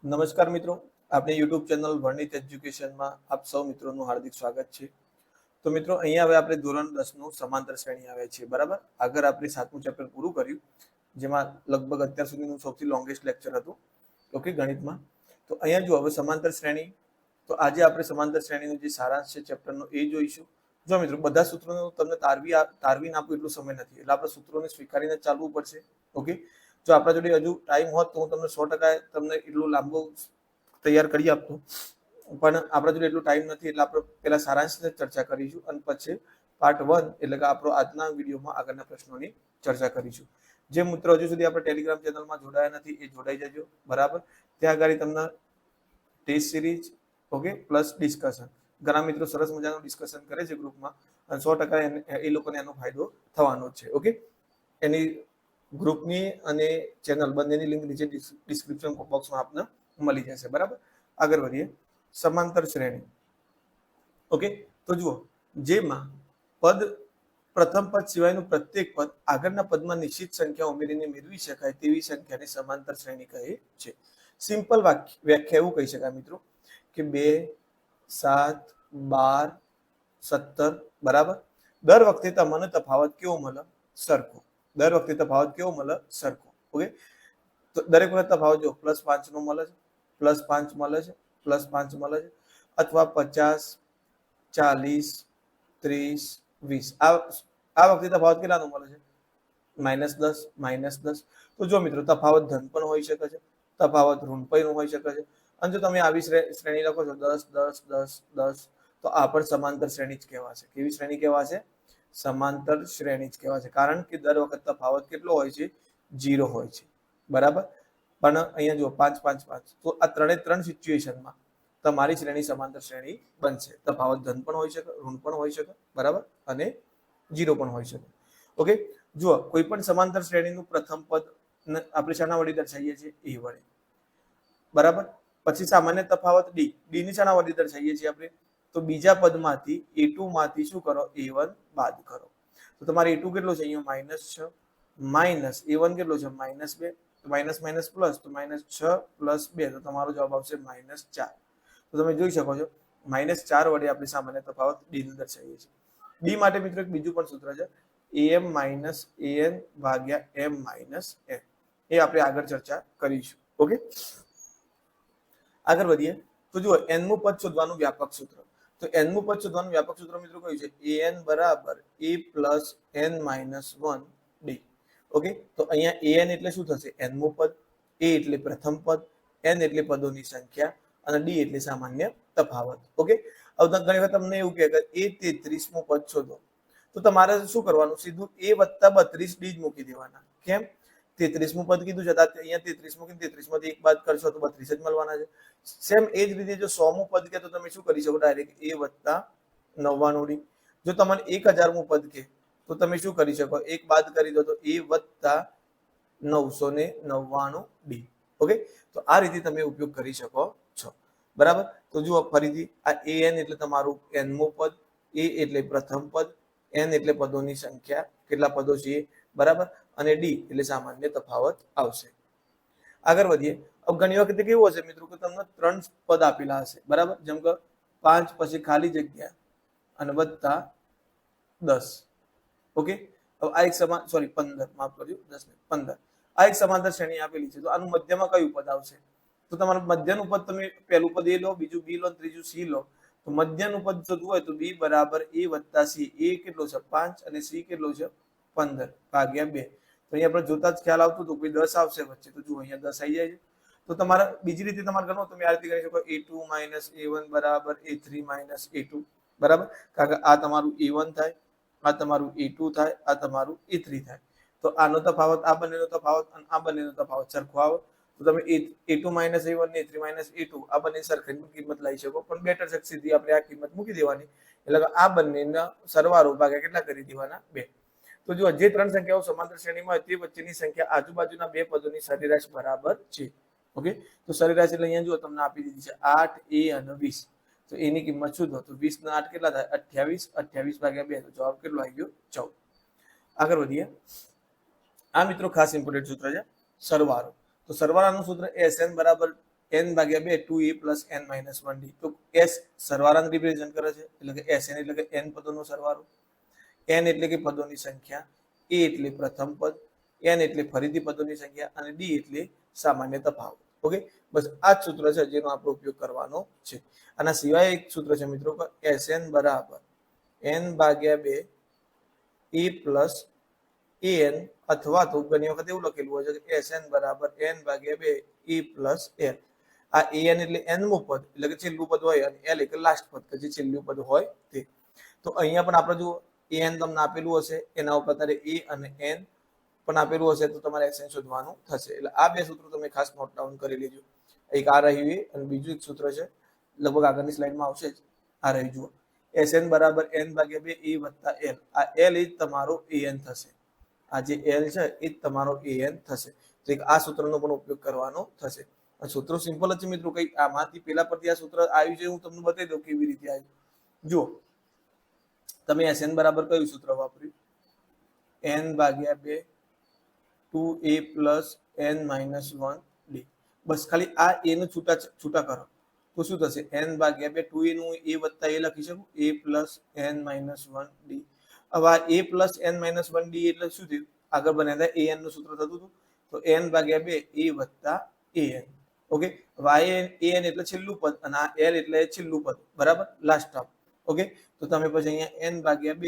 નમસ્કાર મિત્રો, આપણી યુટ્યુબ ચેનલ વર્ણિત એજ્યુકેશનમાં આપ સૌ મિત્રોનું હાર્દિક સ્વાગત છે. તો મિત્રો, અહીંયા હવે આપણે ધોરણ 10 નું સમાંતર શ્રેણી આવે છે, બરાબર. આગળ આપણે 7મું ચેપ્ટર પૂરું કર્યું, જેમાં લગભગ અત્યાર સુધીનું સૌથી લોંગેસ્ટ લેક્ચર હતું, ઓકે, ગણિતમાં. તો અહીંયા જો હવે સમાંતર શ્રેણી, તો આજે આપણે સમાંતર શ્રેણીનું જે સારાંશ છે ચેપ્ટરનો એ જોઈશું. જો મિત્રો, બધા સૂત્રોનું તમને તારવીને આપું એટલો સમય નથી, એટલે આપણે સૂત્રોને સ્વીકારીને ચાલવું પડશે, ઓકે. જો આપણા જોડે હજુ ટાઈમ હોત તો હું તમને 100% તમને એટલું લાંબુ તૈયાર કરી આપતો, પણ આપણા જોડે એટલો ટાઈમ નથી, એટલે આપણે પહેલા સારાંશની ચર્ચા કરીશું અને પછી પાર્ટ 1 એટલે કે આપણો આજના વિડીયોમાં આગળના પ્રશ્નોની ચર્ચા કરીશું. જે મિત્રો હજુ સુધી આપણે ટેલિગ્રામ ચેનલમાં જોડાયા નથી એ જોડાઈ જજો, બરાબર. ત્યાં આગળ તમને test series, okay, plus discussion, ઘણા મિત્રો સરસ મજાનું ડિસ્કશન કરે છે ગ્રુપમાં, અને 100% એ લોકોને એનો ફાયદો થવાનો છે, ઓકે. એની ગ્રુપની અને ચેનલ બંનેની લિંક નીચે ડિસ્ક્રિપ્શન બોક્સમાં આપને મળી જશે, બરાબર. આગળ વધીએ. સમાંતર શ્રેણી, ઓકે. તો જુઓ, જેમાં પદ પ્રથમ પદ સિવાયનું પ્રત્યેક પદ આગળના પદમાં નિશ્ચિત સંખ્યા ઉમેરીને મેળવી શકાય તેવી સંખ્યાને સમાંતર શ્રેણી કહે છે. સિમ્પલ વ્યાખ્યા એવું કહી શકાય મિત્રો કે 2, 7, 12, 17, બરાબર. દર વખતે તમને તફાવત કેવો મળે? સરખો. દર વખતે તફાવત કેવો મળે? સરખો, ઓકે. તો દરેક વખત તફાવત જો +5 નો મળે છે, +5 મળે છે, +5 મળે છે, અથવા 50, 40, 30, 20. આ વખતે તફાવત કેટલાનો મળે છે? -10, -10. તો જો મિત્રો, તફાવત ધન પણ હોઈ શકે છે, તફાવત ઋણ પણ હોઈ શકે છે. અને જો તમે આવી શ્રેણી લખો છો 10, 10, 10, 10, તો આ પણ સમાંતર શ્રેણી જ કહેવાશે. કેવી શ્રેણી કહેવાશે? સમાંતર શ્રેણી જ કહેવાશે. કારણ કે દર વખત તફાવત કેટલો હોય છે? 0 હોય છે, બરાબર. પણ અહીંયા જો 5, 5, 5, તો આ ત્રણ સિચ્યુએશનમાં તમારી શ્રેણી સમાંતર શ્રેણી બનશે. તફાવત ધન પણ હોઈ શકે, ઋણ પણ હોઈ શકે, બરાબર, અને 0 પણ હોઈ શકે, ઓકે. જુઓ, કોઈ પણ સમાંતર શ્રેણીનું પ્રથમ પદ આપણે શાના વડે દર્શાવીએ છીએ? a વડે, બરાબર. પછી સામાન્ય તફાવત d ની શાના વડે દર્શાવીએ છીએ આપણે? તો બીજા પદમાંથી a2 માંથી શું કરો? a1 બાદ કરો. તો તમારે a2 કેટલો છે? અહીંયા -6, માઇનસ a1 કેટલો છે? -2, તો માઇનસ માઇનસ પ્લસ, તો -6 + 2, તો તમારો જવાબ આવશે -4. તો તમે જોઈ શકો છો, -4 વડે આપણે સામાન્ય તફાવત d ને દર્શાવીએ છીએ. d માટે મિત્રો એક બીજું પણ સૂત્ર છે, am - an / m - n. એ આપણે આગળ ચર્ચા કરીશું, ઓકે. આગળ વધીએ. તો જુઓ, n મું પદ શોધવાનું વ્યાપક સૂત્ર. તો n મું પદ શોધવાનું વ્યાપક સૂત્ર મિત્રો કયું છે? an = a + n - 1 d, okay. તો અહીંયા an એટલે શું થશે? n મું પદ, a એટલે પ્રથમ પદ, n એટલે પદોની સંખ્યા, અને d એટલે સામાન્ય તફાવત, ઓકે. હવે ઘણી વખત તમને એવું કહે કે a 33મું પદ શોધો, તો તમારે શું કરવાનું? સીધું a + 32 d જ મૂકી દેવાના. કેમ? 33મું પદ કીધું છે, અહીંયા 33 મૂકીને 33 માંથી 1 બાદ કરશો તો 32 જ મળવાના છે. સેમ એ જ રીતે જો 100મું પદ કે તો તમે શું કરી શકો? Direct a + 99 d. જો તમને 1000મું પદ કે તો તમે શું કરી શકો? 1 બાદ કરી દો તો a + 999 d, ઓકે. તો આ રીતે તમે ઉપયોગ કરી શકો છો, બરાબર. તો જુઓ ફરીથી, આ an એટલે તમારું n મું પદ, a એટલે પ્રથમ પદ, n એટલે પદોની સંખ્યા, કેટલા પદો છે, બરાબર, અને d એટલે સામાન્ય તફાવત આવશે. આગળ વધીએ. હવે ઘણી વખત કેવું હશે મિત્રો કે તમને 3 પદ આપેલા હશે, બરાબર. જેમ કે 5 પછી ખાલી જગ્યા અને +10, ઓકે. હવે આ એક 15, માફ કરજો, 10 ને 15, આ એક સમાંતર શ્રેણી આપેલી છે. તો આનું મધ્યમાં કયું પદ આવશે? તો તમારું મધ્યનું પદ તમે પહેલું પદ a લો, બીજું b લો, ત્રીજું c લો. તો મધ્યનું પદ શોધવું હોય તો b = a + c. a કેટલો છે? 5, અને c કેટલો છે? 15 / 2. તો અહીંયા આપણે જોતા જ ખ્યાલ આવતો તો કોઈ 10 આવશે વચ્ચે, તો જુઓ અહીંયા 10 આવી જાય છે. તો તમારે બીજી રીતે તમારે ગણો, તમે આ રીતે કરી શકો, a2 - a1 = a3 - a2, બરાબર. કારણ કે આ તમારું a1 થાય, આ તમારું a2 થાય, આ તમારું a3 થાય. તો આનો તફાવત, આ બંનેનો તફાવત અને આ બંનેનો તફાવત સરખો આવે. તો તમે a2 - a1 ને a3 - a2 આ બંને સરખી કિંમત લઈ શકો, પણ બેટર છે સીધી આપણે આ કિંમત મૂકી દેવાની, એટલે કે આ બંનેના સરવાળો ભાગ્યા કેટલા કરી દેવાના? 2. તો જો જે 3 સંખ્યાઓ સમાંતર શ્રેણીમાં હોય તે વચ્ચેની સંખ્યા આજુબાજુના 2 પદોની સરેરાશ બરાબર છે, ઓકે. તો સરેરાશ એટલે અહીંયા જો તમને આપી દીધી છે 8, a અને 20. તો એની કિંમત શું થશે? 20 ના 8 કેટલા થાય? 28. 28 / 2, તો જવાબ કેટલો આવી ગયો? 14. આગળ વધીએ. આ મિત્રો ખાસ ઇમ્પોર્ટન્ટ સૂત્ર છે, સરવાળો. તો સરવાળાનું સૂત્ર sn = n ભાગ્યા 2 2a plus n minus 1d. તો s સરવાળાને રિપ્રેઝન્ટ કરે છે, એટલે કે sn એટલે કે n પદોનો સરવાળો, n એટલે કે પદોની સંખ્યા, a એટલે પ્રથમ પદ, n એટલે ફરીથી પદોની સંખ્યા અને d એટલે સામાન્ય તફાવત. ઓકે, બસ આ જ સૂત્ર છે જેનો આપણે ઉપયોગ કરવાનો છે. આના સિવાય એક સૂત્ર છે મિત્રો કે sn બરાબર n ભાગ્યા 2 a પ્લસ an, અથવા તો ઘણી વખત એવું લખેલું હોય છે કે sn બરાબર n ભાગ્યા 2 a પ્લસ l. આ an એટલે nમું પદ એટલે કે છેલ્લું પદ હોય અને l એટલે લાસ્ટ પદ કે જે છેલ્લું પદ હોય તે. તો અહીંયા પણ આપણે જો an તમને આપેલું હશે, એના ઉપર તારે a અને n પણ આપેલું હશે તો તમારે sn શોધવાનું થશે. એટલે આ બે સૂત્રો તમે ખાસ નોટ ડાઉન કરી લેજો. એક આ રહ્યું એ અને બીજું એક સૂત્ર છે, લગભગ આગળની સ્લાઇડમાં આવશે જ, આ રહ્યું જુઓ, sn બરાબર n ભાગ્યા 2 a વત્તા l. આ l એ તમારો an થશે, આ જે l છે એ તમારો an થશે. તો એક આ સૂત્રનો પણ ઉપયોગ કરવાનો થશે. સૂત્રો સિમ્પલ જ છે મિત્રો, કઈ આમાંથી પેલા પરથી આ સૂત્ર આવ્યું છે હું તમને બતાવી દઉં કેવી રીતે આવ્યું. જુઓ, તમે sn બરાબર કયું સૂત્ર વાપર્યું? n ભાગ્યા 2 2a plus n minus 1d. બસ ખાલી આ a નું છૂટા કરો તો શું થશે? n ભાગ્યા 2 2a નું a વત્તા a લખી શકું, a plus n minus 1d. હવે આ a plus n minus 1d એટલે શું થયું? આગળ બન્યા હતા an નું સૂત્ર થતું હતું, તો n ભાગ્યા 2 a વત્તા an. ઓકે, હવે an એટલે છેલ્લું પદ અને આ l એટલે છેલ્લું પદ, બરાબર, લાસ્ટ ટર્મ. ઓકે, તો તમે પછી અહીંયા n ભાગ્યા 2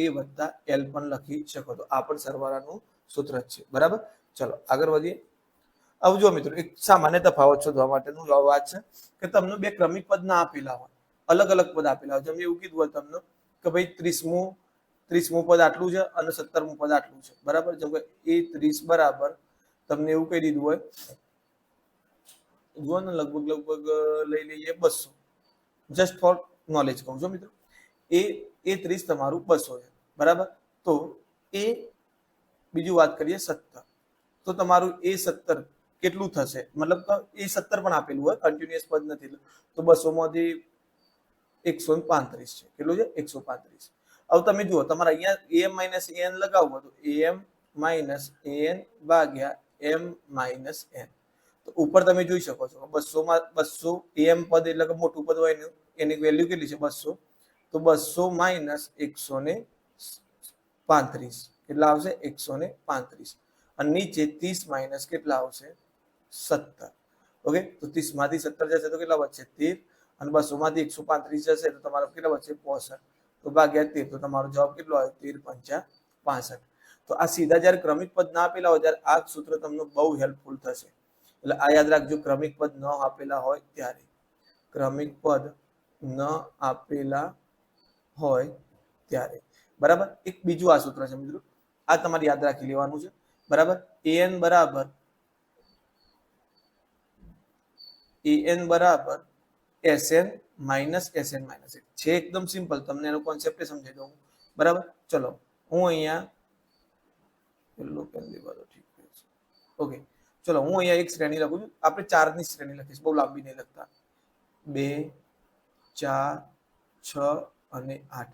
a વત્તા l પણ લખી શકો. તો આ પણ સરવાળાનું સૂત્ર જ છે, બરાબર. ચલો આગળ વધીએ. હવે જો મિત્રો, એક સામાન્ય તફાવત શોધવા માટેનું વાત છે કે તમને બે ક્રમિક પદ ના આપેલા હોય, અલગ અલગ પદ આપેલા હોય. જેમ એવું કીધું હોય તમને કે ભાઈ 30મું પદ આટલું છે અને 17મું પદ આટલું છે, બરાબર. જેમ કે એ 30 બરાબર તમને એવું કહી દીધું હોય, જુઓ ને, લગભગ લઈ લઈએ 200, જસ્ટ ફોર નોલેજ કહું છું મિત્રો. એ 30 તમારું 200 છે, બરાબર. તો એ બીજું વાત કરીએ 17, તો તમારું એ 17 કેટલું થશે? મતલબ એ 17 પણ આપેલું હોય, કન્ટિન્યુઅસ પદ નથી, તો 200 માંથી 135 છે. કેટલું છે? 135. હવે તમે જુઓ, તમારે અહીંયા am માઇનસ an લગાવવું તો am માઇનસ an ભાગ્યા m માઇનસ n. તો ઉપર તમે જોઈ શકો છો 200 માં 200 am પદ એટલે કે મોટું પદ હોય એની વેલ્યુ કેટલી છે? 200. તો 200 માઇનસ 135 કેટલા આવશે? 135. અને નીચે 30 માઇનસ કેટલા આવશે? 17. ઓકે, તો 30 માંથી 17 જશે તો કેટલા વધશે? 13. અને 200 માંથી 135 જશે તો તમારો કેટલા વધશે? 65. તો ભાગ્યા 13, તો તમારો જવાબ કેટલો આવે? 13 પંચા 65. તો આ સીધા જ્યારે ક્રમિક પદ ના આપેલા હોય ત્યારે આ સૂત્ર તમને બહુ હેલ્પફુલ થશે. એટલે આ યાદ રાખજો, ક્રમિક પદ ન આપેલા હોય ત્યારે, ક્રમિક પદ ન આપેલા હોય ત્યારે, બરાબર. એક બીજું આ સૂત્ર છે મિત્રો, આ તમારે યાદ રાખી લેવાનું છે, બરાબર. an બરાબર sn માઇનસ sn માઇનસ 1 છે. એકદમ સિમ્પલ, તમને એનો કોન્સેપ્ટ સમજાવી દઉં, બરાબર. ચલો, હું અહીંયા ઓકે, ચલો હું અહીંયા એક શ્રેણી લખું છું. આપણે 4 ની શ્રેણી લખીશ, બહુ લાંબી નહીં લખતા. 2 4 6 અને 8.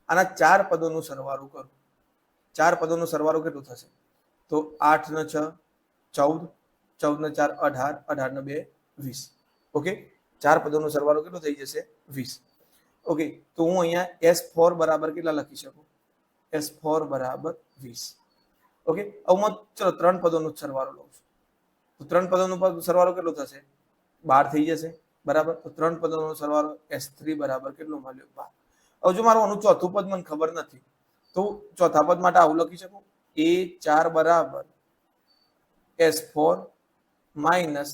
આના 4 પદોનો સરવાળો કરો. 4 પદોનો સરવાળો કેટલો થશે? તો 8 ને 6 14, 14 ને 4 18, 18 ને 2 20. ઓકે, 4 પદોનો સરવાળો કેટલો થઈ જશે? 20. ઓકે, તો હું અહીંયા S4 બરાબર કેટલા લખી શકું? S4 બરાબર 20. ઓકે, હવે હું ચલો 3 પદોનો સરવાળો લઉં છું. તો 3 પદોનો સરવાળો કેટલો થશે? 12 થઈ જશે, બરાબર. તો 3 પદોનો સરવાળો S3 બરાબર કેટલો મળ્યો? 12. હવે જો મારું આનું ચોથું પદ મને ખબર નથી તો ચોથા પદ માટે આવું લખી શકું, A4 બરાબર S4 માઇનસ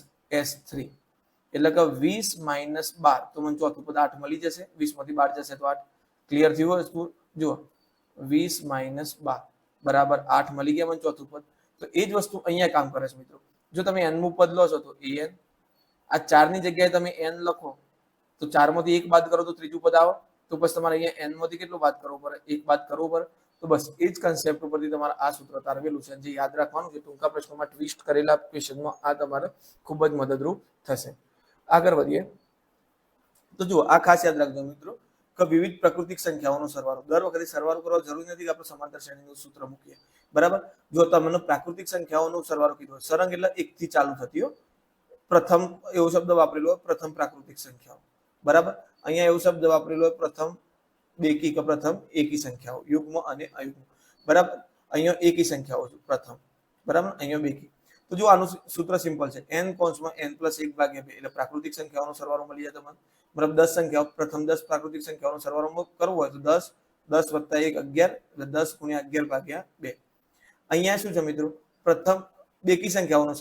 S3, એટલે કે 20 માઇનસ 12. તો મને ચોથું પદ 8 મળી જશે. 20 માંથી 12 જશે તો 8. ક્લિયર થયું વસ્તુ? જુઓ, 20 માઇનસ 12 બરાબર 8 મળી ગયા મને ચોથું પદ. તો એ જ વસ્તુ અહીંયા કામ કરે છે મિત્રો. જો તમે n મું પદ લો છો તો an, આ 4 ની જગ્યાએ તમે n લખો તો 4 માંથી 1 બાદ કરો તો ત્રીજું પદ આવે. તો પછી તમારે અહીંયા n માંથી કેટલું બાદ કરવું પડે? 1 બાદ કરવું પડે. તો બસ એ જ કન્સેપ્ટ ઉપરથી તમારે આ સૂત્ર તારવેલું છે, જે યાદ રાખવાનું છે. ટૂંકા પ્રશ્નોમાં ટ્વિસ્ટ કરેલા ક્વેશ્ચનમાં આ તમારે ખૂબ જ મદદરૂપ થશે. આગળ વધીએ તો જુઓ, આ ખાસ યાદ રાખજો મિત્રો કે વિવિધ પ્રાકૃતિક સંખ્યાઓનો સરવાળો. દર વખતે સરવાળો કરવા જરૂરી નથી કે આપણે સમાંતર શ્રેણીનું સૂત્ર મૂકીએ, બરાબર. જો તમને પ્રાકૃતિક સંખ્યાઓનો સરવાળો કીધો, સરંગ એટલે 1 થી ચાલુ થતી હો, પ્રથમ એવો શબ્દ વાપરેલો હોય પ્રથમ પ્રાકૃતિક સંખ્યાઓ, બરાબર. અહીંયા એવો શબ્દ વાપરેલો હોય પ્રથમ બેકી કે પ્રથમ એકી સંખ્યાઓ, યુગ્મ અને અયુગ્મ, બરાબર. અહીંયા એકી સંખ્યાઓ છે પ્રથમ, બરાબર, અહીંયા બેકી. તો જો આનું સૂત્ર સિમ્પલ છે, n કૌંસમાં n + 1/2 એટલે પ્રાકૃતિક સંખ્યાઓનો સરવાળો મળી જાય તમને. મતલબ 10 સંખ્યાઓ, પ્રથમ 10 પ્રાકૃતિક સંખ્યાઓનો સરવાળો કરવો હોય તો 10 10 + 1 11 એટલે 10 × 11/2. અહીંયા શું છે મિત્રો, પ્રથમ બેકી સંખ્યાઓનો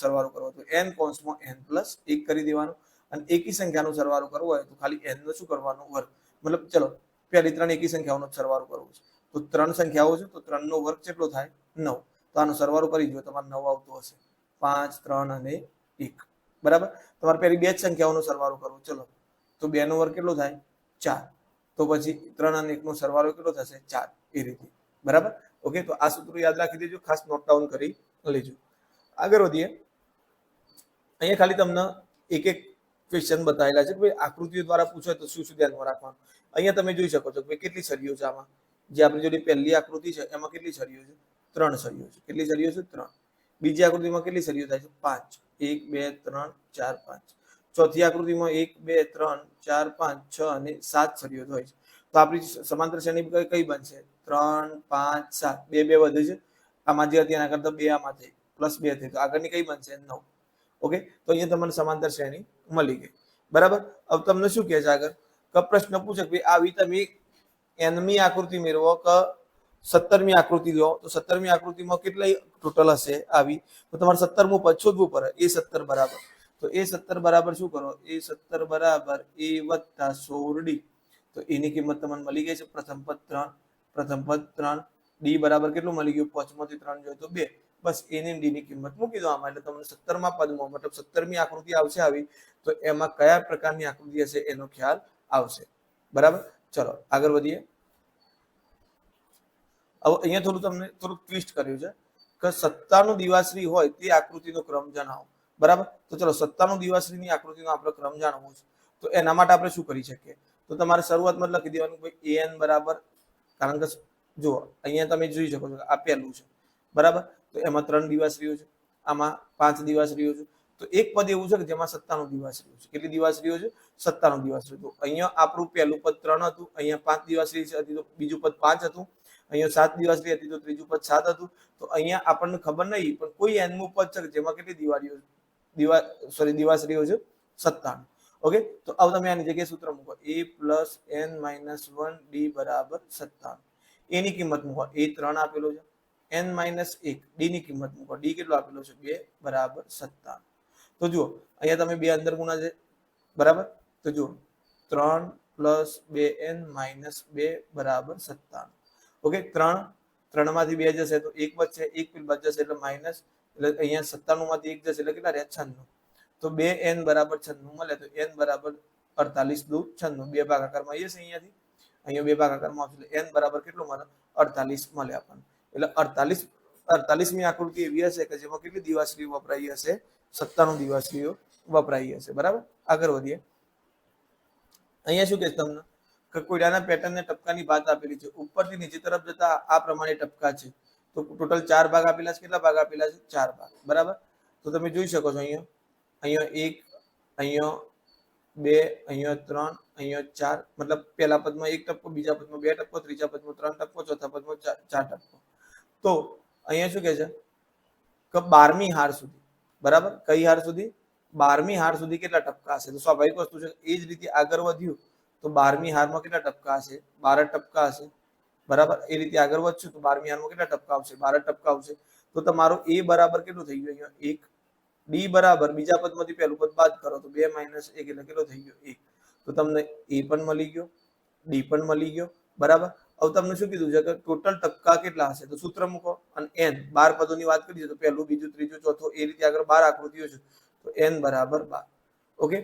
સરવાળો કરવો તો n કૌંસમાં n + 1 કરી દેવાનો, અને એકી સંખ્યાનો સરવાળો કરવો હોય તો ખાલી n નો શું કરવાનો, વર્ગ. મતલબ ચલો પહેલી 3 એકી સંખ્યાઓનો સરવાળો કરવો છે તો 3 સંખ્યાઓ છે તો 3 નો વર્ગ કેટલો થાય, 9. તો આનો સરવાળો કરી દો, તમારે 9 આવતો હશે. 5 3 અને 1, બરાબર. તમારે પહેલી બે જ સંખ્યાઓનો સરવાળો કરવો, ચલો તો 2 નો વર્ગ કેટલો થાય, 4. તો પછી 3 અને 1 નો સરવાળો કેટલો થશે, 4. એ રીતે, બરાબર. ઓકે, તો આ સૂત્ર યાદ રાખી દેજો, ખાસ નોટ ડાઉન કરી લેજો. આગળ વધીએ. અહીંયા ખાલી તમને એક એક ક્વેશ્ચન બતાવેલા છે કે ભાઈ આકૃતિઓ દ્વારા પૂછો તો શું શું ધ્યાનમાં રાખવાનું. અહીંયા તમે જોઈ શકો છો કે કેટલી સળીઓ છે આમાં. જે આપણી જોડે પહેલી આકૃતિ છે એમાં કેટલી સળીઓ છે, 3 સળીઓ છે. કેટલી સળીઓ છે, 3. બીજી આકૃતિમાં કેટલી સળીઓ થાય છે, 5. 1 2 3 4 5. ચોથી આકૃતિમાં 1 2 3 4 5 6 અને 7 સળીઓ હોય છે. તો આપણી સમાંતર શ્રેણી કઈ બનશે, 3 5 7. 2 2 વધે છે આમાં, જે હતી એના કરતા 2 આમાં થઈ, +2 થઈ, તો આગળની કઈ બનશે, 9. ઓકે, તો અહીંયા તમને સમાંતર શ્રેણી મળી ગઈ, બરાબર. હવે તમને શું કહે છે આગળ, કે પ્રશ્ન પૂછે કે આવી તમે nમી આકૃતિ મેળવો કે 17મી આકૃતિ લો, તો 17મી આકૃતિમાં કેટલી ટોટલ હશે આવી, તો તમારે 17મું પદ શોધવું પડે. એ 17 બરાબર, તો એ 17 બરાબર શું કરો, એ 17 બરાબર a + 16d. તો એની કિંમત તમને મળી ગઈ છે, પ્રથમ પદ 3, પ્રથમ પદ 3. d બરાબર કેટલું મળી ગયું, 5 માંથી 3 જોઈએ તો 2. બસ એની ડી ની કિંમત મૂકી દો આમાં, એટલે તમને 17મા પદમાં મતલબ 17મી આકૃતિ આવશે આવી, તો એમાં કયા પ્રકારની આકૃતિ હશે એનો ખ્યાલ આવશે, બરાબર. ચલો આગળ વધીએ. હવે અહીંયા તમને થોડું ટ્વિસ્ટ કર્યું છે કે સત્તાનું દિવાશ્રી હોય તે આકૃતિનો ક્રમ જણાવો, બરાબર. તો ચલો સત્તાનું દિવાશ્રીની આકૃતિનો આપણે ક્રમ જાણવો છે, તો એના માટે આપણે શું કરી શકીએ, તો તમારે શરૂઆતમાં લખી દેવાનું ભાઈ an બરાબર, કારણ કે જો અહીંયા તમે જોઈ શકો છો આ પહેલું છે, બરાબર. તો એમાં 3 દિવાશ્રીઓ છે, આમાં 5 દિવાશ્રીઓ છે. તો એક પદ એવું છે કે જેમાં 57 દિવાશ્રીઓ છે. કેટલી દિવાશ્રીઓ છે, 57 દિવાશ્રીઓ. તો અહીંયા આપણું પહેલું પદ 3 હતું, અહીંયા 5 દિવાશ્રી હતી તો બીજું પદ 5 હતું, અહીંયા 7 દિવાશ્રી હતી તો ત્રીજું પદ 7 હતું. તો અહીંયા આપણને ખબર નહીં પણ કોઈ nમું પદ છે જેમાં કેટલી દિવાશ્રીઓ છે, 57. ઓકે, તો હવે તમે આની જગ્યાએ સૂત્ર મૂકો, a + n - 1 d = 57. એની કિંમત મૂકો, a 3 આપેલો છે, n - 1 d ની કિંમત મૂકો, d કેટલો આપેલો છે, 2 = 57. તો જુઓ અહીંયા તમે બે અંદર ગુણા છે, બરાબર. તો જુઓ 3 + 2n - 2 = 57. ઓકે, 3 માંથી 2 જશે તો 1 બચશે, 1 પેલ બચ જશે એટલે માઇનસ, એટલે અહીંયા 97 માંથી 1 જશે એટલે કેટલા રહ્યા, 96. તો 2n = 96 મળે, તો n = 48 દુ 96. 2 ભાગાકારમાં આવી જશે, અહીંયાથી અહીંયા 2 ભાગાકારમાં આવશે એટલે n બરાબર કેટલો મળે, 48 મળે આપણને. એટલે 48મી આકૃતિ એવી હશે કે જેમાં કેટલી દિવાશ્રીઓ વપરાઈ હશે, 97 દિવાશ્રીઓ વપરાઈ હશે, બરાબર. આગળ વધીએ. અહીંયા શું કહે છે તમને કે કોયડાના પેટર્નને ટપકાની ભાત આપેલી છે, ઉપરથી નીચે તરફ જતા આ પ્રમાણે ટપકા છે. તો ટોટલ 4 ભાગ આપેલા છે. કેટલા ભાગ આપેલા છે, 4 ભાગ, બરાબર. તો તમે જોઈ શકો છો અહીંયા 1, અહીંયા 2, અહીંયા 3, અહીંયા 4. મતલબ પહેલા પદમાં 1 ટપકો, બીજા પદમાં 2 ટપકો, ત્રીજા પદમાં 3 ટપકો, ચોથા પદમાં 4 ટપકો. તો અહીંયા શું કહે છે કે 12મી હાર સુધી, બરાબર. કઈ હાર સુધી, 12મી હાર સુધી કેટલા ટપકા હશે, તો સ્વાભાવિક વસ્તુ છે. એ જ રીતે આગળ વધ્યું તો 12મી હારમાં કેટલા ટપકા હશે, 12 ટપકા હશે, બરાબર. એ રીતે આગળ વધશું તો 12મી હારમાં કેટલા ટપકા આવશે, 12 ટપકા આવશે. તો તમારો a બરાબર કેટલું થઈ ગયું, અહીંયા 1. d બરાબર બીજા પદમાંથી પહેલું પદ બાદ કરો તો 2 - 1 એટલે કેટલો થઈ ગયો, 1. તો તમને a પણ મળી ગયો, d પણ મળી ગયો, બરાબર. હવે તમને શું કીધું છે કે ટોટલ ટપકા કેટલા હશે, તો સૂત્ર મૂકો અને n 12 પદોની વાત કરીએ તો પહેલું, બીજું, ત્રીજું, ચોથું, એ રીતે આગળ 12 આકૃતિઓ છે, તો n = 12. ઓકે,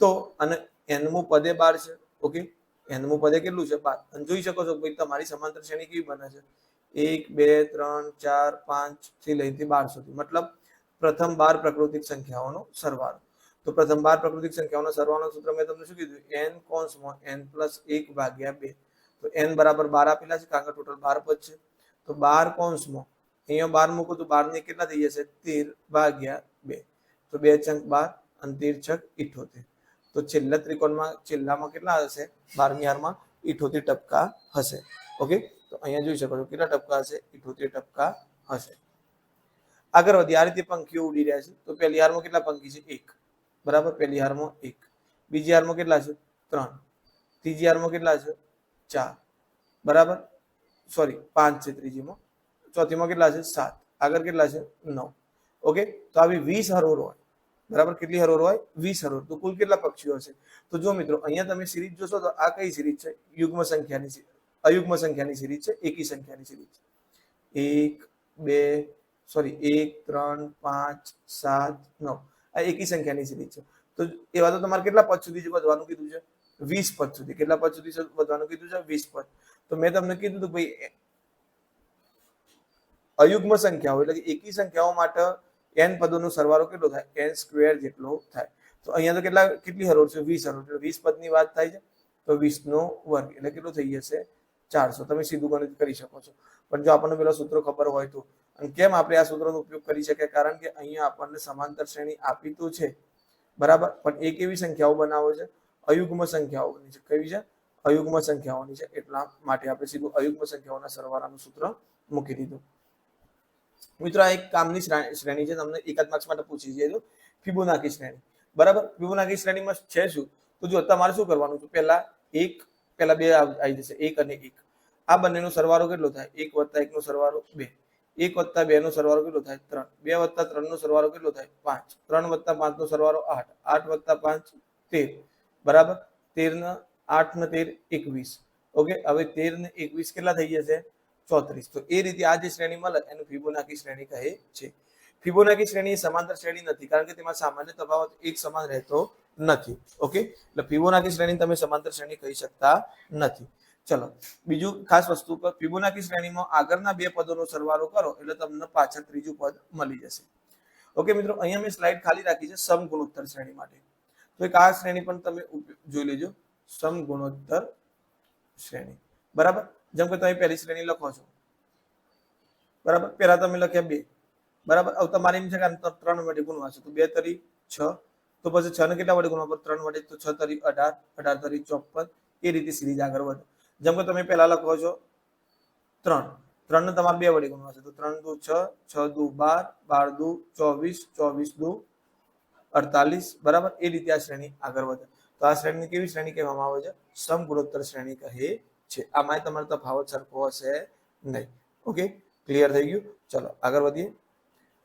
તો અને nમું પદે 12 છે. ઓકે, nમું પદે કેટલું છે, 12. અને જોઈ શકો છો ભાઈ તમારી સમાંતર શ્રેણી કેવી બને છે, 1 2 3 4 5 થી લઈને 12 સુધી. મતલબ પ્રથમ 12 પ્રાકૃતિક સંખ્યાઓનો સરવાળો. તો પ્રથમ 12 પ્રાકૃતિક સંખ્યાઓનો સરવાળોનું સૂત્ર મેં તમને શું કીધું, n કૌંસમાં n + 1/2. તો n બરાબર 12 આપેલા છે, કારણ કે ટોટલ 12 પદ છે. તો 12 કૌંસમાં અહીંયા 12 મૂકો તો 12 ને કેટલા થઈ જશે, 13/2. તો તો 2 × 12 અને 13 × 78. તો છેલ્લા ત્રિકોણમાં છેલ્લામાં કેટલા હશે? 12મી હારમાં 78 ટપકા હશે. ઓકે, તો અહીંયા જોઈ શકો છો કેટલા ટપકા હશે? 78 ટપકા હશે. આગળ વધી, આ રીતે પંખીઓ ઉડી રહ્યા છે. તો પહેલી હારમાં કેટલા પંખી છે? 1, બરાબર. પહેલી હારમાં 1, બીજી હારમાં કેટલા છે? 3, ત્રીજી હારમાં કેટલા છે? 4, બરાબર. સોરી, 5 છે ત્રીજીમાં, ચોથીમાં કેટલા છે? 7, આગળ કેટલા છે? 9. ઓકે, તો આવી 20 હરોળ હોય, બરાબર. કેટલી હરોળ હોય? 20 હરોળ. તો કુલ કેટલા પક્ષીઓ હશે? તો જો મિત્રો, અહીંયા તમે સિરીઝ જોશો તો આ કઈ સિરીઝ છે? યુગ્મ સંખ્યાની, અયુગ્મ સંખ્યાની સિરીઝ છે, એકી સંખ્યાની સિરીઝ. 1, 2, સોરી 1, 3, 5, 7, 9. આ એકી સંખ્યાની સિરીઝ છે. તો એવા તો તમારે કેટલા પદ સુધી વધવાનું કીધું છે? 20 પદ સુધી. કેટલા પદ સુધી વધવાનું કીધું છે? 20 પદ. તો મેં તમને કીધું હતું ભાઈ, અયુગ્મ સંખ્યાઓ એટલે કે એકી સંખ્યાઓ માટે n પદોનો સરવાળો કેટલો થાય? n² જેટલો થાય. તો અહીંયા તો કેટલી હરોળ છે? 20 હરોળ. એટલે 20 પદની વાત થાય છે, તો 20² એટલે કેટલું થઈ જશે? 400. તમે સીધું ગણિત કરી શકો છો. પણ જો આપણને પેલા સૂત્ર ખબર હોય તો. અને કેમ આપણે આ સૂત્રનો ઉપયોગ કરી શકીએ? કારણ કે અહીંયા આપણને સમાંતર શ્રેણી આપી તો છે, બરાબર, પણ એક એવી સંખ્યાઓ બનાવો છે, અયુગ્મ સંખ્યાઓની છે. કઈ છે? અયુગ્મ સંખ્યાઓની છે. એટલા માટે આપણે સીધું અયુગ્મ સંખ્યાઓના સરવાળાનું સૂત્ર મૂકી દીધું. મિત્રો, આ એક કામની શ્રેણી છે, તમને એકાદ માર્ક્સ માટે પૂછી છે, ફિબોનાકી શ્રેણી, બરાબર. ફિબોનાકી શ્રેણીમાં છે શું? તો જો તમારે શું કરવાનું છે? પહેલા બે આવી જશે, 1 અને 1. આ બંનેનો સરવાળો કેટલો થાય? 1 + 1 નો સરવાળો 2, 1 + 2 નો સરવાળો કેટલો થાય? 3, 2 + 3 નો સરવાળો કેટલો થાય? 5, 3 + 5 નો સરવાળો 8, 8 + 5 13, બરાબર. 13 ને 8 ને 13 21. ઓકે, હવે 13 ને 21 કેટલા થઈ જશે? 34. તો એ રીતે આ જે શ્રેણી મળે એને ફિબોનાકી શ્રેણી કહે છે. ફિબોનાકી શ્રેણી સમાંતર શ્રેણી નથી, કારણ કે તેમાં સામાન્ય તફાવત એક સમાન રહેતો નથી. ઓકે, એટલે ફિબોનાકી શ્રેણી તમે સમાંતર શ્રેણી કહી શકતા નથી. ચલો, બીજું ખાસ વસ્તુ પર, ફિબોનાકી શ્રેણીમાં આગળના બે પદોનો સરવાળો કરો એટલે તમને પાછળ ત્રીજું પદ મળી જશે. ઓકે મિત્રો, અહીંયા મેં સ્લાઇડ ખાલી રાખી છે સમગુણોત્તર શ્રેણી માટે. તો એક આ શ્રેણી પણ તમે જોઈ લેજો, સમગુણોત્તર શ્રેણી, બરાબર. જેમ કે તમે પહેલી શ્રેણી લખો છો, બરાબર. પહેલા તમે લખ્યા 2, બરાબર. હવે તમારે એમ છે કે 3 વડે ગુણવા છે, તો 2 તરી 6, તો પછી 6 ને કેટલા વડે ગુણવા? 3 વડે, તો 6 તરી 18, 18 તરી 54. એ રીતે સિરીઝ આગળ વધે. જેમ કે તમે પહેલા લખો છો 3, 3 ને તમારે 2 વડે ગુણવા છે, તો 3 દુ 6, 6 દુ 12, 12 દુ 24, 24 દુ 48, બરાબર. એ રીતે આ શ્રેણી આગળ વધે. તો આ શ્રેણીને કેવી શ્રેણી કહેવામાં આવે છે? સમગુણોત્તર શ્રેણી કહે છે. આમાં તમારો તફાવત સરખો હશે નહીં. ઓકે, ક્લિયર થઈ ગયું? ચલો આગળ વધીએ.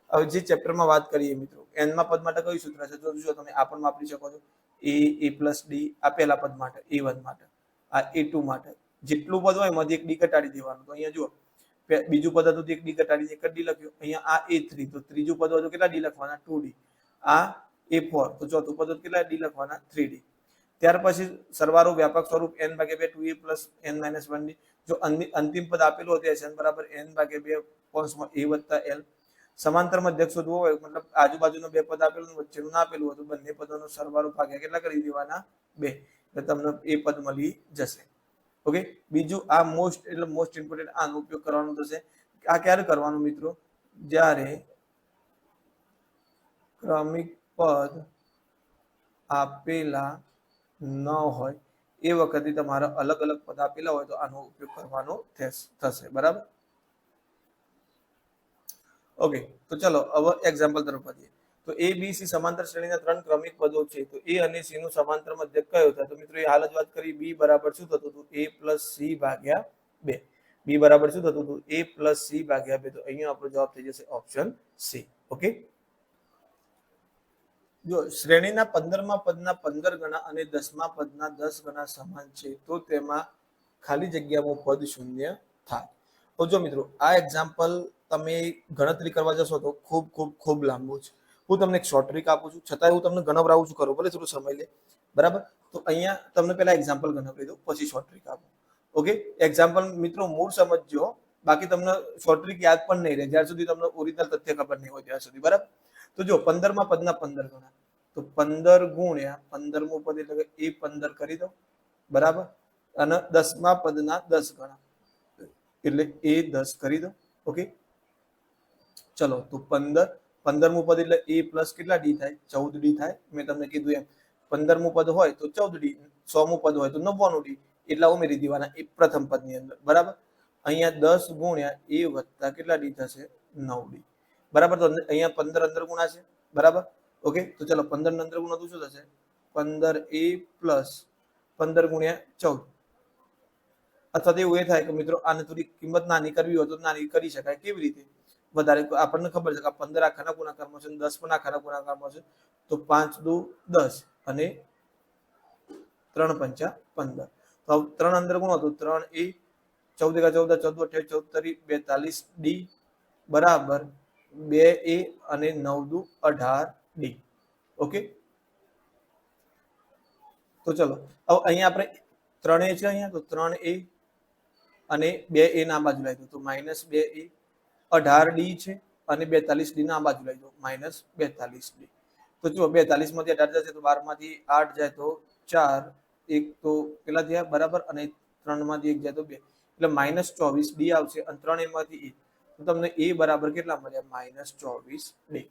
હવે જે ચેપ્ટરમાં વાત કરીએ મિત્રો, n પદ માટે કયું સૂત્ર છે? જો તમે આ પણ વાપરી શકો છો. a + d, આ પહેલા પદ માટે, a1 માટે, આ a2 માટે. જેટલું પદ હોય એમાંથી એક ડી ઘટાડી દેવાનું. તો અહીંયા જુઓ, બીજું પદ હતું એક ડી ઘટાડીને એક જ ડી લખ્યું. અહીંયા આ a3, તો ત્રીજું પદ હતું કેટલા ડી લખવાના? 2d. આ a4, તો ચોથું પદ હતું કેટલા ડી લખવાના? 3d. ત્યાર પછી સરવાળો વ્યાપક સ્વરૂપ n/2 2a + n - 1d. જો અંતિમ પદ આપેલું હોય તો n = n/2 કૌંસમાં a + l. સમાંતર મધ્યક શોધવો હોય, મતલબ આજુબાજુનો બે પદ આપેલું વચ્ચેનું ના આપેલું હોય, તો બંને પદોનો સરવાળો ભાગ્યા કેટલા કરી દેવાના? 2, એટલે તમને એ પદ મળી જશે. ઓકે, બીજું આ મોસ્ટ ઇમ્પોર્ટન્ટ, આનો ઉપયોગ કરવાનો થશે. આ ક્યારે કરવાનું મિત્રો? જ્યારે ક્રમિક પદ આપેલા ન હોય એ વખતે તમારે અલગ અલગ પદ આપેલા હોય તો આનો ઉપયોગ કરવાનો થશે, બરાબર. ઓકે, તો ચલો હવે એક્ઝામ્પલ તરફ વધીએ. તો a b c સમાંતર શ્રેણીના 3 ક્રમિક પદો છે. તો a અને c નું સમાંતર મધ્યક કયો થાય? તો મિત્રો એ હાલ જ વાત કરી. b બરાબર શું થતું હતું? a + c ભાગ્યા 2. b બરાબર શું થતું હતું? a + c ભાગ્યા 2. તો અહીંયા આપણો જવાબ થઈ જશે ઓપ્શન c. ઓકે, જો શ્રેણીના 15મા પદના 15 ગણા અને 10મા પદના 10 ગણા સમાન છે, તો તેમાં ખાલી જગ્યામાં પદ શૂન્ય થાય. તો જો મિત્રો, આ એક્ઝામ્પલ તમે ગણતરી કરવા જશો તો ખૂબ ખૂબ ખૂબ લાંબુ છે. હું તમને એક શોર્ટ ટ્રીક આપું છું, છતાં હું તમને ગણવરાવું છું, ખરો ભલે થોડો સમય લે, બરાબર. તો અહીંયા તમને પહેલા એક્ઝામ્પલ ગણવરી દઉં, પછી શોર્ટ ટ્રીક આપું. ઓકે, એક્ઝામ્પલ મિત્રો મૂળ સમજજો, બાકી તમને શોર્ટ ટ્રીક યાદ પણ નહીં રહે જ્યાં સુધી તમને ઓરિજિનલ તથ્ય ખબર નહીં હોય ત્યાં સુધી, બરાબર. તો જો 15મા પદના 15 ગણા, તો 15 ગુણ્યા 15મું પદ એટલે કે a15 કરી દો, બરાબર. અને 10મા પદના 10 ગણા એટલે a10 કરી દો. ઓકે, ચલો, તો 15 15મું પદ એટલે a પ્લસ કેટલા ડી થાય? 14 ડી થાય. મેં તમને કીધું એમ 15મું પદ હોય તો 14 ડી, 100મું પદ હોય તો 99 ડી, એટલા ઉમેરી દેવાના એ પ્રથમ પદની અંદર. બરાબર. અહીંયા 10 ગુણ્યા a વત્તા કેટલા ડી થશે? 9 ડી. બરાબર. તો અહીંયા 15 અંદર ગુણા છે. બરાબર. ઓકે, તો ચલો 15 ની અંદર ગુણો તો શું થશે? 15a પ્લસ 15 ગુણ્યા 14. અથવા તો એવું એ થાય કે મિત્રો આને થોડી કિંમત નાની કરવી હોય તો નાની કરી શકાય. કેવી રીતે? વધારે આપણને ખબર છે કે 15 આખાના ગુણાકારમાં છે, 10 પણ આખાના ગુણાકારમાં છે. તો 5 દુ 10 અને 3 પંચા 15. તો 3 અંદર ગુણો તો 3a, 14 14 14 28 14 42 ડી બરાબર 2a અને 9 દુ 18 ડી. ઓકે, તો ચલો હવે અહીંયા આપણે 3a છે અહીંયા, તો 3a અને 2a ના બાજુ લઈ દો તો -2a, 18 ડી છે અને 42 ડી ના બાજુ લઈ દો -42 ડી. તો જો 42 માંથી 18 જશે તો 12 માંથી 8 જાય તો 4, એક તો કેટલા થયા? બરાબર. અને 3 માંથી 1 જાય તો 2, એટલે -24 ડી આવશે. અને 3a માંથી 1 તો તમને a બરાબર કેટલા મળ્યા? -24 ડી.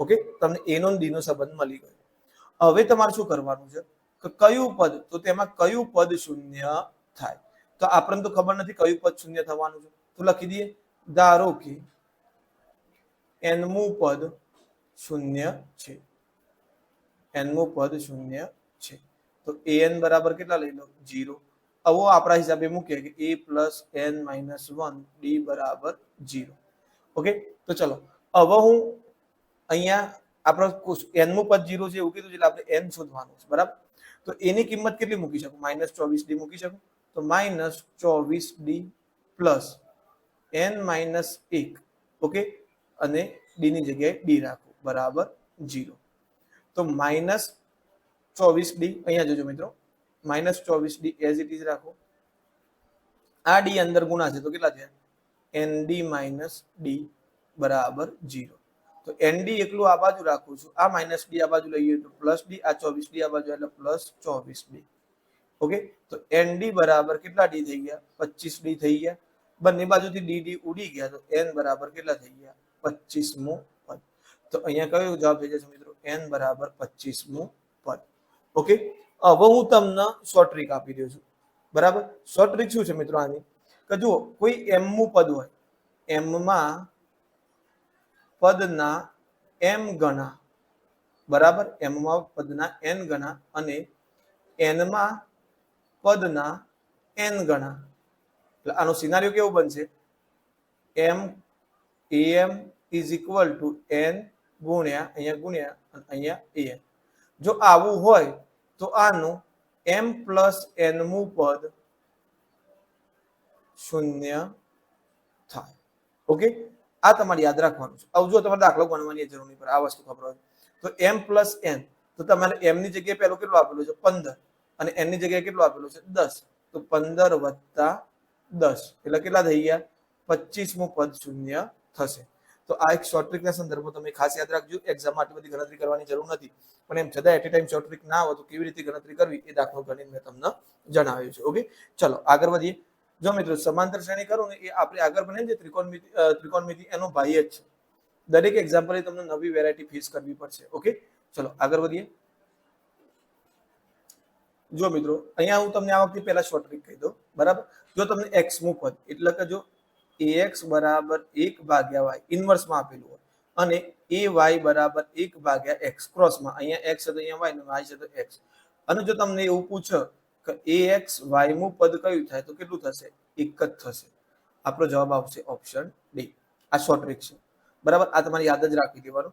ઓકે, તમને a નો ડી નો સંબંધ મળી ગયો. હવે તમારે શું કરવાનું છે કે કયું પદ, તો તેમાં કયું પદ શૂન્ય થાય? તો આપણને તો ખબર નથી કયું પદ શૂન્ય થવાનું છે. તો લખી દઈએ. ધારો કે nમું પદ શૂન્ય છે. nમું પદ શૂન્ય છે તો an બરાબર કેટલા લઈ લો? 0. હવે આપણા હિસાબે મૂકીએ કે a plus n minus 1 D બરાબર 0. ઓકે, તો ચલો હવે હું અહીંયા આપણો nમું પદ 0 છે એવું કીધું છે એટલે આપણે n શોધવાનું છે. બરાબર. તો એની કિંમત કેટલી મૂકી શકું? -24 ડી મૂકી શકું. તો -24 D plus n minus 1. Okay, અને ડી ની જગ્યાએ ડી રાખો બરાબર 0. તો -24 ડી અહીંયા જોજો મિત્રો, -24 ડી એઝ ઇટ ઇઝ રાખો. આ ડી અંદર ગુણા છે તો કેટલા થયા? nd માઇનસ ડી બરાબર 0. તો nd એકલું આ બાજુ રાખું છું, આ માઇનસ ડી આ બાજુ લઈએ તો પ્લસ ડી, આ 24 ડી આ બાજુ એટલે પ્લસ 24 ડી. ઓકે, તો nd બરાબર કેટલા ડી થઈ ગયા? 25 ડી થઈ ગયા. બંને બાજુથી ડી ડી ઉડી ગયા તો n બરાબર કેટલા થઈ ગયા? 25મું પદ. તો અહીંયા કયો જવાબ થઈ જશે મિત્રો? n બરાબર 25મું પદ. ઓકે, હવે હું તમને શોર્ટ ટ્રીક આપી રહ્યો છું. બરાબર. શોર્ટ ટ્રીક શું છે મિત્રો આની? કે જુઓ કોઈ mમું પદ હોય, mમાં પદના m ગણા. બરાબર. mમાં પદના n ગણા અને nમાં પદના n ગણા. એટલે આનો સિનારિયો કેવો બનશે? m am is equal to n ગુણ્યા અહીંયા ગુણ્યા અને અહીંયા an. જો આવું હોય તો આનું m પ્લસ n મું પદ શૂન્ય થાય. ઓકે, આ તમારે યાદ રાખવાનું છે. હવે જો તમારે દાખલો ગણવાની જરૂર નહીં પડે, આ વસ્તુ ખબર હોય તો m પ્લસ n, તો તમારે m ની જગ્યાએ પહેલો કેટલો આપેલો છે? 15 અને n ની જગ્યાએ કેટલો આપેલો છે? 10. તો 15 વત્તા 10 એટલે કેટલા થઈ ગયા? 25મું પદ શૂન્ય થશે. તો આ એક શોર્ટ ટ્રીકના સંદર્ભમાં તમે ખાસ યાદ રાખજો. એક્ઝામમાં આટલી બધી ગણતરી કરવાની જરૂર નથી, પણ એમ છતાં at a time short trick ના હોય તો કેવી રીતે ગણતરી કરવી એ દાખલો ગણીને મેં તમને જણાવ્યું છે. ઓકે, ચલો આગળ વધીએ. જો મિત્રો સમાંતર શ્રેણી કરું ને એ આપણે આગળ ભણીએ જે ત્રિકોણમિતિ એનો ભાઈ જ છે. દરેક એક્ઝામ્પલ તમને નવી વેરાયટી ફેસ કરવી પડશે. ઓકે, ચલો આગળ વધીએ. જો મિત્રો અહીંયા હું તમને આ વખતે પહેલા શોર્ટ ટ્રીક કહી દઉં. બરાબર. જો તમને x મું પદ એટલે કે જો ax બરાબર 1 ભાગ્યા y ઇન્વર્સમાં આપેલું હોય અને ay બરાબર 1 ભાગ્યા x ક્રોસમાં, અહીંયા x છે તો અહીંયા y ને y છે તો x, અને જો તમને એવું પૂછો કે ax y મું પદ કયું થાય તો કેટલું થશે? 1 જ થશે. આપણો જવાબ આવશે ઓપ્શન ડી. આ શોર્ટ ટ્રીક છે. બરાબર. આ તમારે યાદ જ રાખી દેવાનું.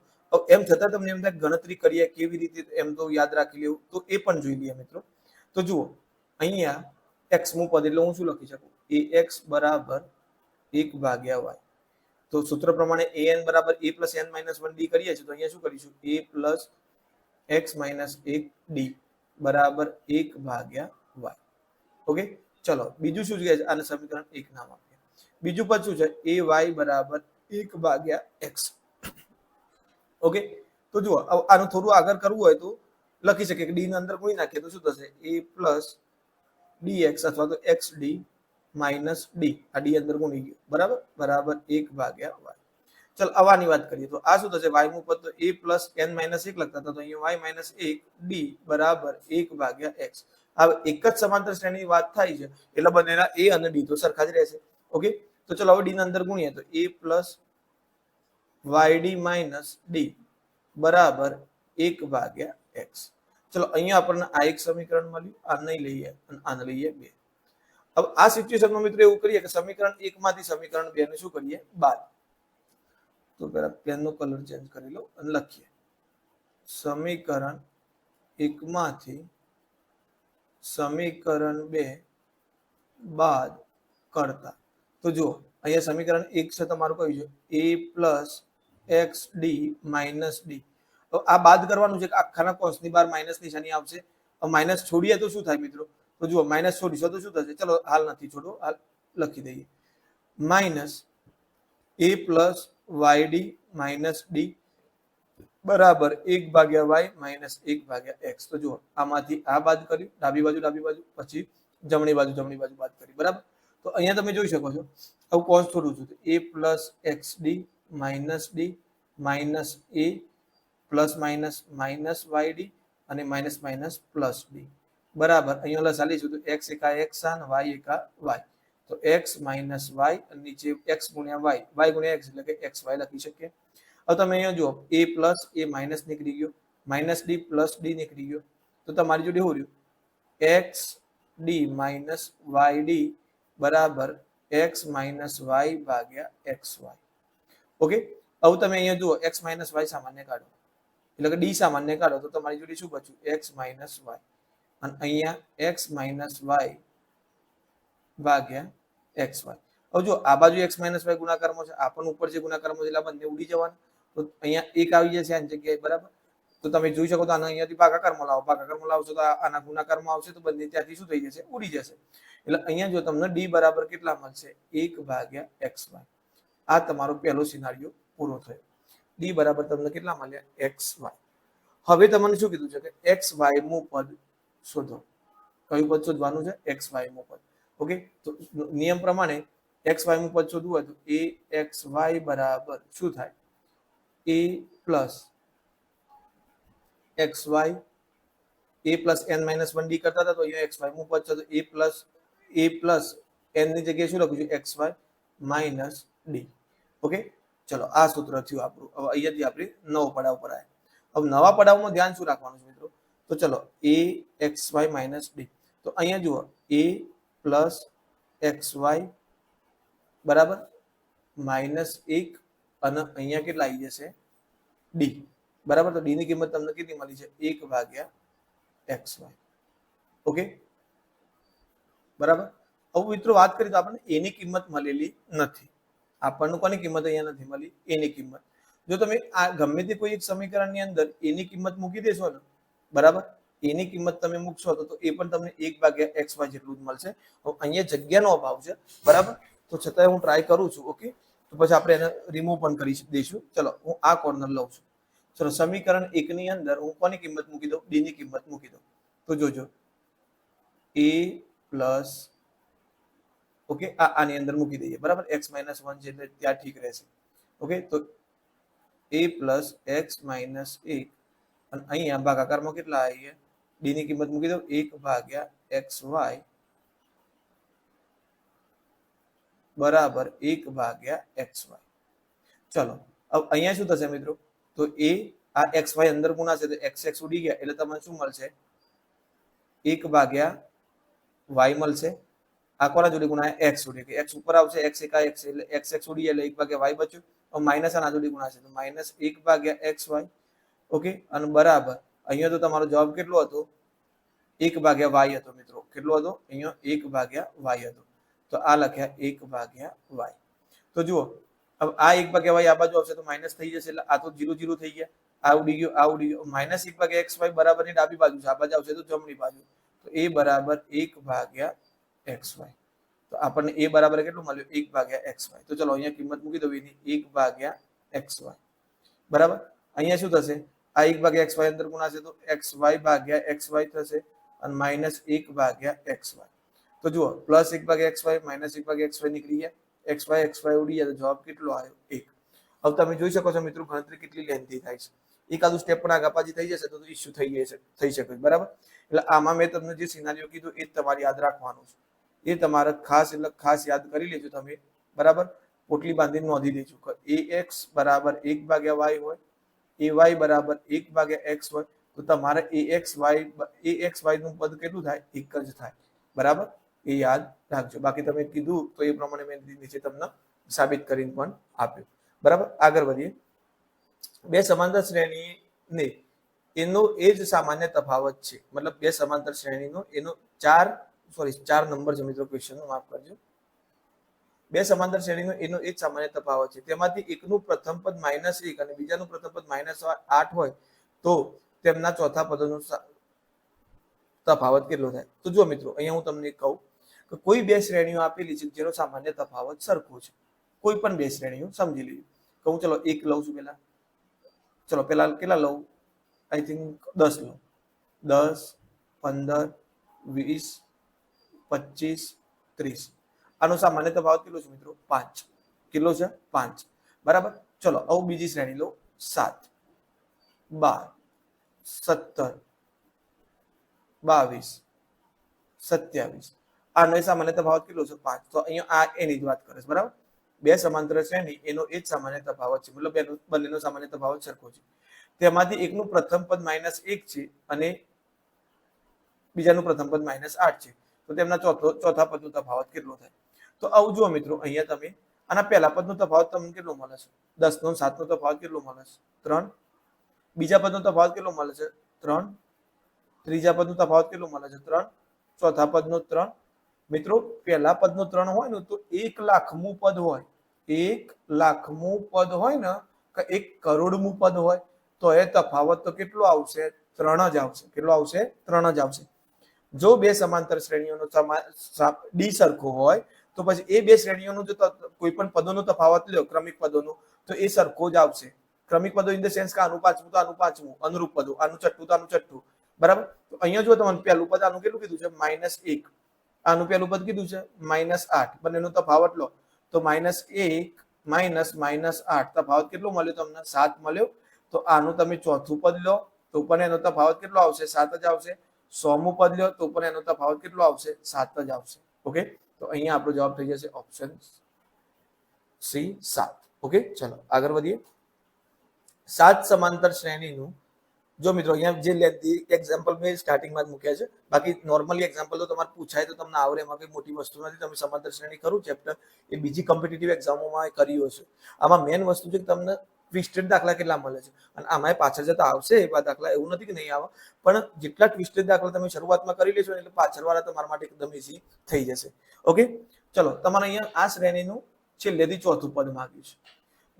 એમ છતાં તમને એમ થાય ગણતરી કરીએ કેવી રીતે, એમ તો યાદ રાખી લેવું, તો એ પણ જોઈ લઈએ મિત્રો. તો જુઓ અહીંયા x મું પદ એટલે હું શું લખી શકું? ax બરાબર 1 ભાગ્યા y. તો સૂત્ર પ્રમાણે an બરાબર a plus n minus 1 D કરીએ છીએ તો અહીંયા શું કરીશું? a plus x minus 1 D બરાબર 1 ભાગ્યા y. ઓકે, ચલો બીજું શું છે? આને સમીકરણ 1 નામ આપીએ. બીજું પદ શું છે? ay બરાબર 1 ભાગ્યા x. ઓકે, તો જુઓ આનું થોડું આગળ કરવું હોય તો લખી શકીએ કે ડી ની અંદર કોઈ નાખીએ તો શું થશે? a પ્લસ dx અથવા તો xd માઇનસ ડી. આ ડી અંદર ગુણી ગયું. બરાબર બરાબર 1 ભાગ્યા y. ચલ આવાની વાત કરીએ તો આ શું થશે y નું પદ તો a પ્લસ n માઇનસ 1 લખતા હતા તો અહીંયા y માઇનસ 1 d બરાબર 1 ભાગ્યા x. હવે એક જ સમાંતર શ્રેણીની વાત થાય છે એટલે બંનેના a અને d તો સરખા જ રહેશે. ઓકે, તો ચલો હવે d ના અંદર ગુણીએ તો a plus yd minus d બરાબર 1 ભાગ્યા x. ચલો અહીંયા આપણને આ એક સમીકરણ મળ્યું, આ નહીં લઈએ અને આને લઈએ 2. હવે આ સિચ્યુએશનમાં મિત્રો એવું કરીએ કે સમીકરણ 1 માંથી સમીકરણ 2 ને શું કરીએ બાદ. તો પહેલા પેનનો કલર ચેન્જ કરી લો અને લખીએ સમીકરણ 1 માંથી સમીકરણ 2 બાદ કરતા. તો જુઓ અહીંયા સમીકરણ 1 છે તમારું કયું છે a plus x d minus D. તો આ બાદ કરવાનું છે કે આખાના કોસની બહાર માઇનસ નિશાની આવશે. માઇનસ છોડીએ તો શું થાય મિત્રો? તો જુઓ માઇનસ છોડીશો તો શું થશે? ચલો હાલ નથી છોડો, હાલ લખી દઈએ minus a plus y d minus d બરાબર 1 ભાગ્યા વાય માઇનસ 1 ભાગ્યા એક્સ. તો જુઓ આમાંથી આ બાદ કર્યું, ડાબી બાજુ પછી જમણી બાજુ બાદ કરી. બરાબર, તો અહીંયા તમે જોઈ શકો છો હું કોસ છોડું છું તો a plus x d minus d minus a plus minus minus y d અને માઇનસ માઇનસ પ્લસ ડી બરાબર અહીંયા લસાલીશું તો x એકા x અને y એકા y. તો x માઇનસ y અને નીચે x ગુણ્યા y ગુણ્યા x એટલે કે xy લખી શકીએ. હવે તમે અહીંયા જુઓ a પ્લસ a માઇનસ નીકળી ગયો, માઇનસ ડી પ્લસ ડી નીકળી ગયો. તો તમારી જોડે શું રહ્યું? x d minus y d બરાબર x માઇનસ વાય ભાગ્યા xy. ઓકે, હવે તમે અહીંયા જુઓ x માઇનસ વાય સામાન્ય કાઢો એટલે કે ડી સામાન્ય કાઢો તો તમારી જોડે શું બચ્યું? x માઇનસ વાય અને અહીંયા x માઇનસ વાય ભાગ્યા xy. હવે જો આ બાજુ x માઇનસ વાય ગુણાકારમાં છે, આ પણ ઉપર છે ગુણાકારમાં છે એટલે બંને ઉડી જવાનું. તો અહીંયા એક આવી જશે આની જગ્યાએ. બરાબર, તો તમે જોઈ શકો તો આને અહીંયાથી ભાગાકારમાં લાવો, ભાગાકારમાં લાવશો તો આના ગુણાકારમાં આવશે તો બંને ત્યાંથી શું થઈ જશે? ઉડી જશે. એટલે અહીંયા જો તમને d બરાબર કેટલા મળશે? 1 ભાગ્યા xy. આ તમારો પહેલો સિનારિયો પૂરો થયો. d બરાબર તમને કેટલા મળ્યા? xy. હવે તમને શું કીધું છે કે xy મું પદ શોધો. કયું પદ શોધવાનું છે? xy મું પદ. ઓકે, તો નિયમ પ્રમાણે xy મું પદ શોધવું હોય તો axy બરાબર શું થાય? a plus xy a plus n minus 1d કરતા હતા તો અહીંયા xy મું પદ છે તો a પ્લસ n ની જગ્યાએ શું લખું છું? xy minus d. ઓકે, ચલો આ સૂત્ર થયું આપણું. હવે અહીંયાથી આપણે નવો પડાવ પર આવ્યા. હવે નવા પડાવમાં ધ્યાન શું રાખવાનું છે મિત્રો? તો ચલો a xy માઇનસ d. તો અહીંયા જુઓ a પ્લસ xy બરાબર માઇનસ 1 અને અહીંયા કેટલા આવી જશે? d બરાબર. તો d ની કિંમત તમને કેટલી મળી છે? 1 ભાગ્યા xy. ઓકે, બરાબર. હવે મિત્રો વાત કરીએ તો આપણને a ની કિંમત મળેલી નથી. આપણને કોની કિંમત અહીંયા નથી મળી? a ની કિંમત. જો તમે આ ગમે તે કોઈ એક સમીકરણની અંદર a ની કિંમત મૂકી દેશો ને, બરાબર, a ની કિંમત તમે મૂકશો તો એ પણ તમને 1 ભાગ્યા xy જેટલું જ મળશે. અહીંયા જગ્યાનો અભાવ છે, બરાબર, તો છતાંય હું ટ્રાય કરું છું. ઓકે, તો પછી આપણે એને રિમૂવ પણ કરી દઈશું. ચલો હું આ કોર્નર લઉં છું. ચલો સમીકરણ 1 ની અંદર હું કોની કિંમત મૂકી દઉં? d ની કિંમત મૂકી દઉં. તો જોજો a પ્લસ ઓકે આની અંદર મૂકી દઈએ. બરાબર, x માઇનસ 1 છે એટલે ત્યાં ઠીક રહેશે. ઓકે, તો a પ્લસ x માઇનસ 1 અને અહીંયા ભાગાકારમાં કેટલા આવી ગયા? d ની કિંમત મૂકી દો 1 ભાગ્યા xy બરાબર 1 ભાગ્યા xy. ચલો હવે અહીંયા શું થશે મિત્રો? તો આ xy અંદર ગુણાશે તો x ઉડી ગયા એટલે તમને શું મળશે? 1 ભાગ્યા y મળશે. આ કોના જોડે ગુણાય? x જોડે. કે x ઉપર આવશે, x એકા x એટલે x ઉડી એટલે 1 ભાગ્યા y બચ્યું. હવે માઇનસ આના જોડે ગુણાશે તો માઇનસ 1 ભાગ્યા xy. ઓકે, અને બરાબર અહીંયા તો તમારો જવાબ કેટલો હતો? 1 ભાગ્યા y હતો મિત્રો. કેટલો હતો? અહીંયા 1 ભાગ્યા y હતો. તો આ લખ્યા 1 ભાગ્યા y. તો જુઓ હવે આ 1 ભાગ્યા y આ બાજુ આવશે તો માઇનસ થઈ જશે એટલે આ તો 0 0 થઈ ગયા. આ ઉડી ગયો, આ ઉડી ગયો. માઇનસ 1 ભાગ્યા xy બરાબર ની ડાબી બાજુ છે, આ બાજુ આવશે તો જમણી બાજુ. તો a બરાબર 1 ભાગ્યા xy. તો આપણને a બરાબર કેટલું મળ્યું? 1 ભાગ્યા xy. તો ચલો અહીંયા કિંમત મૂકી દો એની 1 ભાગ્યા xy. બરાબર, અહીંયા શું થશે? આ 1 ભાગ્યા xy અંદર ગુણાશે તો xy ભાગ્યા xy થશે અને માઇનસ 1 ભાગ્યા xy. તો જુઓ પ્લસ 1 ભાગ્યા xy માઇનસ 1 ભાગ્યા xy નીકળી ગયા. xy ઉડી ગયા તો જવાબ કેટલો આવ્યો? 1. હવે તમે જોઈ શકો છો મિત્રો ગણતરી કેટલી લેન્થી થાય છે. એકાદું સ્ટેપ પણ આગા પાછી થઈ જશે તો ઇસ્યુ થઈ શકે. બરાબર, એટલે આમાં મેં તમને જે સિનારીઓ કીધું એ તમારે યાદ રાખવાનું છે. એ તમારે ખાસ યાદ કરી લેજો તમે. બરાબર, પોટલી બાંધીને નોંધી દેજો કે ax બરાબર 1/y હોય, ay બરાબર 1/x હોય, તો તમારે ax y નું પદ કેટલું થાય? એક જ થાય. બરાબર, એ યાદ રાખજો. બાકી તમે કીધું તો એ પ્રમાણે મેં નીચે તમને સાબિત કરીને પણ આપ્યું. બરાબર, આગળ વધીએ. બે સમાંતર શ્રેણીને એનો એ જ સામાન્ય તફાવત છે. મતલબ બે સમાંતર શ્રેણીનો એનો ચાર નંબર છે મિત્રો, ક્વેશ્ચન માફ કરજો. બે સમાંતર શ્રેણીનો એનો એ જ સામાન્ય તફાવત છે. તેમાંથી એકનું પ્રથમ પદ -1 અને બીજાનું પ્રથમ પદ -8 હોય તો તેમના ચોથા પદોનો તફાવત કેટલો થાય? તો જો મિત્રો, અહીંયા હું તમને કહું કે કોઈ બે શ્રેણીઓ આપેલી છે જેનો સામાન્ય તફાવત સરખો છે. કોઈ પણ બે શ્રેણીઓ સમજી લેજો. કહું ચલો એક લઉં છું પેલા. ચલો પેલા કેટલા લઉં? આઈ થિંક 10 લઉં. 10, 15, 20, 25, 30. આનો સામાન્ય તફાવત કેટલો છે મિત્રો? 5. કેટલો છે? 5. બરાબર, ચલો હવે બીજી શ્રેણી લો. 7, 12, 17, 22, 27. આનો સામાન્ય તફાવત કેટલો છે? 5. તો અહીંયા આ એની જ વાત કરે છે. બરાબર, બે સમાંતર શ્રેણી એનો એ જ સામાન્ય તફાવત છે. મતલબ બંનેનો સામાન્ય તફાવત સરખો છે. તેમાંથી એકનું પ્રથમ પદ -1 છે અને બીજાનું પ્રથમ પદ -8 છે. તો તેમના ચોથા પદનો તફાવત કેટલો થાય? તો આવું જુઓ મિત્રો, અહીંયા તમે આના પહેલા પદનો તફાવત તમને કેટલો મળે છે? 10 નો 7 નો તફાવત કેટલો મળે છે? 3. બીજા પદનો તફાવત કેટલો મળે છે? 3. ત્રીજા પદનો તફાવત કેટલો મળે છે? 3. ચોથા પદનો 3. મિત્રો પહેલા પદનો 3 હોય ને તો 1 લાખમું પદ હોય. 1 લાખમું પદ હોય ને કે 1 કરોડમું પદ હોય તો એ તફાવત તો કેટલો આવશે? 3 જ આવશે. કેટલો આવશે? 3 જ આવશે. જો બે સમાંતર શ્રેણીઓનો ડી સરખો હોય તો પછી એ બે શ્રેણીઓનો જો કોઈ પણ પદોનો તફાવત લ્યો, ક્રમિક પદોનો, તો એ સરખો જ આવશે. ક્રમિક પદો ઇન ધ સેન્સ કે આનું પાંચમું તો આનું પાંચમું, અનુરૂપ પદો, આનું છઠ્ઠું તો આનું છઠ્ઠું. બરાબર, તો અહીંયા જો તમને પહેલું પદ આનું કેટલું કીધું છે? -1. આનું પહેલું પદ કીધું છે -8. બંનેનો તફાવત લો તો -1 -8 તફાવત કેટલો મળ્યો તમને? 7 મળ્યો. તો આનું તમે ચોથું પદ લો તો પણ એનો તફાવત કેટલો આવશે? 7 જ આવશે. 100મું પદ લો તો પણ એનો તફાવત કેટલો આવશે? 7 જ આવશે. ઓકે, તો અહીંયા આપણો જવાબ થઈ જશે ઓપ્શન સી, 7. ઓકે, ચલો આગળ વધીએ. 7 સમાંતર શ્રેણીનું જો મિત્રો અહીંયા જે એક્ઝામ્પલ મેં સ્ટાર્ટિંગમાં જ મૂક્યા છે. બાકી નોર્મલી એક્ઝામ્પલ તો તમારે પૂછાય તો તમને આવડે, એમાં કઈ મોટી વસ્તુ નથી. તમે સમાંતર શ્રેણી ખરું ચેપ્ટર એ બીજી કોમ્પિટિટિવ એક્ઝામોમાં કર્યું હશે. આમાં મેઇન વસ્તુ છે કે તમને ટ્વિસ્ટેડ દાખલા કેટલા મળે છે, અને આમાં પાછળ જતા આવશે એવા દાખલા. એવું નથી કે નહીં આવે, પણ જેટલા ટ્વિસ્ટેડ દાખલા તમે શરૂઆતમાં કરી લેશો એટલે પાછળવાળા તમારા માટે એકદમ ઈઝી થઈ જશે. ઓકે, ચલો તમારે અહીંયા આ શ્રેણીનું છેલ્લેથી ચોથું પદ માંગ્યું છે.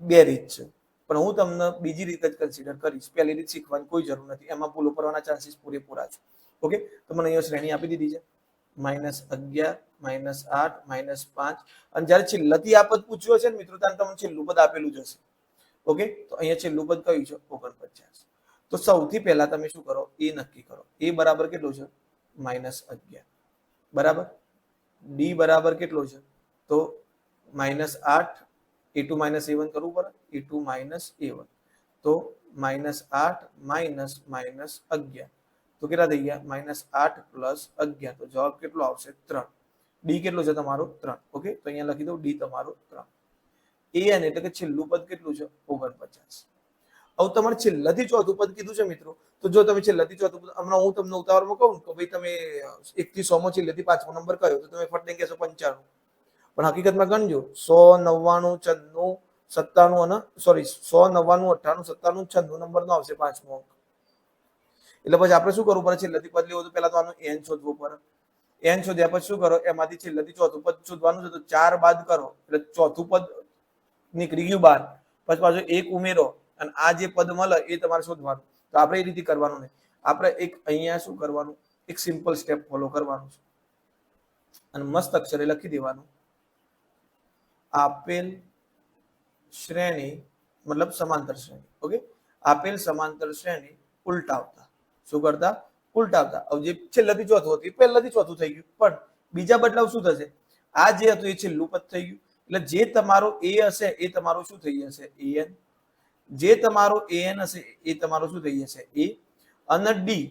બે રીત છે, પણ હું તમને બીજી રીતે જ કન્સિડર કરીશ. પહેલી રીત શીખવાની કોઈ જરૂર નથી, એમાં ભૂલો કરવાના ચાન્સીસ પૂરેપૂરા છે. ઓકે, તો મને અહીંયા શ્રેણી આપી દીધી છે -11, -8, -5. અને જ્યારે છેલ્લાથી આ પદ પૂછ્યું હશે ને મિત્રો, ત્યારે તમને છેલ્લું પદ આપેલું જ હશે. ઓકે, તો અહીંયા છેલ્લું પદ કયું છે? 49. તો સૌથી પહેલા તમે શું કરો? એ નક્કી કરો. એ બરાબર કેટલો છે? -11. બરાબર. ડી બરાબર કેટલો છે? તો -8. a2 - a1 કરવું પડે. a2 - a1 તો -8 -11 તો કેટલા થઈ ગયા? -8 + 11 તો જવાબ કેટલો આવશે? 3. ડી કેટલો છે તમારો? 3. ઓકે, તો અહીંયા લખી દઉં ડી તમારો 3. an એટલે કે છેલ્લું પદ કેટલું છે? 49. હવે તમારે છેલ્લાથી ચોથું પદ કીધું છે મિત્રો, તો જો તમે છેલ્લાથી ચોથું પદ, હમણાં હું તમને ઉતાવળમાં કહું કે ભાઈ તમે 1 થી 100 માં છેલ્લેથી 5મો નંબર કયો, તો તમે ફટ દઈને કહેશો 95. પણ હકીકતમાં ગણજો 100, 99, 97 અને 100, 99, 98, 97, 96 નંબર નો આવશે 5મો અંક. એટલે પછી આપણે શું કરવું પડે? છેલ્લાથી પદ લેવું તો પહેલા તો આનું n શોધવું પડે. n શોધ્યા પછી શું કરો? એમાંથી છેલ્લાથી ચોથું પદ શોધવાનું છે, તો 4 બાદ કરો એટલે ચોથું પદ નીકળી ગયું બહાર. પછી પાછું 1 ઉમેરો અને આ જે પદ મળે એ તમારે શોધવાનું. તો આપણે એ રીતે કરવાનું નહીં. આપણે એક અહીંયા શું કરવાનું? એક સિમ્પલ સ્ટેપ ફોલો કરવાનું છે અને મસ્ત અક્ષરે લખી દેવાનું, આપેલ શ્રેણી મતલબ સમાંતર શ્રેણી. ઓકે, આપેલ સમાંતર શ્રેણી ઉલટાવતા. શું કરતા? ઉલટાવતા. હવે જે છેલ્લાથી ચોથું હતું એ પહેલાથી ચોથું થઈ ગયું, પણ બીજા બદલાવ શું થશે? આ જે હતું એ છેલ્લું પદ થઈ ગયું, એટલે જે તમારો એ હશે એ તમારું શું થઈ જશે an, જે તમારો an હશે એ તમારું શું થઈ જશે a, અને ડી,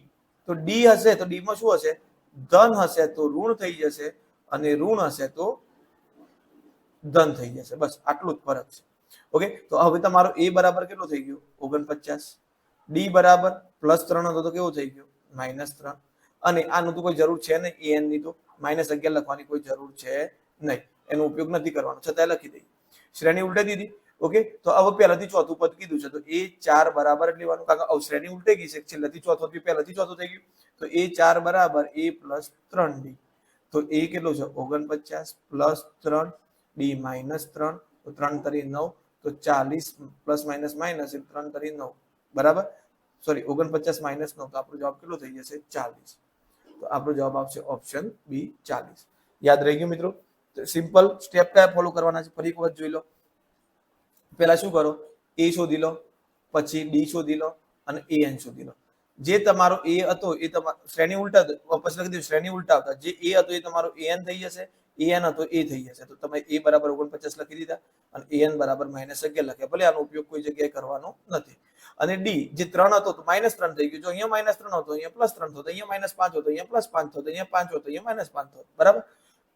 તો ડી હશે તો ડી માં શું હશે, ધન હશે તો ઋણ થઈ જશે, અને ઋણ હશે તો ધન થઈ જશે. બસ આટલું જ ફરક છે. ઓકે, તો હવે તમારો a બરાબર કેટલો થઈ ગયો 49, ડી બરાબર +3 હતો તો કેવો થઈ ગયો -3, અને આનું તો કોઈ જરૂર છે નહીં, an ની તો -11 લખવાની કોઈ જરૂર છે નહીં, એનો ઉપયોગ નથી કરવાનો, છતાં લખી દઈએ. શ્રેણી ઉલટાઈ દીધી. ઓકે, તો હવે પહેલાથી ચોથું પદ કીધું છે તો a4 બરાબર લેવાનું, કારણ કે શ્રેણી ઉલટાઈ ગઈ છે, છેલ્લેથી ચોથું થી પહેલાથી ચોથું થઈ ગયું, તો a4 બરાબર a + 3d, તો a કેટલો છે 49 + 3, ડી -3, તો 3 તરી 9, તો 40 ± 3 તરી 9 બરાબર, સોરી 49 - 9, તો આપણો જવાબ કેટલો થઈ જશે 40. તો આપણો જવાબ આવશે ઓપ્શન બી 40. યાદ રહી ગયું મિત્રો? સિમ્પલ સ્ટેપ કયા ફોલો કરવાના છે ફરી એક વખત જોઈ લો. પહેલા શું કરો, એ શોધી લો, પછી ડી શોધી લો, અને an શોધી લો. જે તમારો એ હતો એ તમારો શ્રેણી ઉલટા, પછી લખી દીધું શ્રેણી ઉલટાવતા, જે એ હતો એ તમારો an થઈ જશે, an હતો એ થઈ જશે. તો તમે a બરાબર 49 લખી દીધા અને an બરાબર -11 લખ્યા. ભલે આનો ઉપયોગ કોઈ જગ્યાએ કરવાનો નથી. અને ડી જે 3 હતો તો -3 થઈ ગયું, જો અહીંયા -3 હતો અહીંયા +3 થતો, અહીંયા -5 હતો અહીંયા +5 થતો, અહીંયા 5 હતો અહીંયા -5 થતો, બરાબર.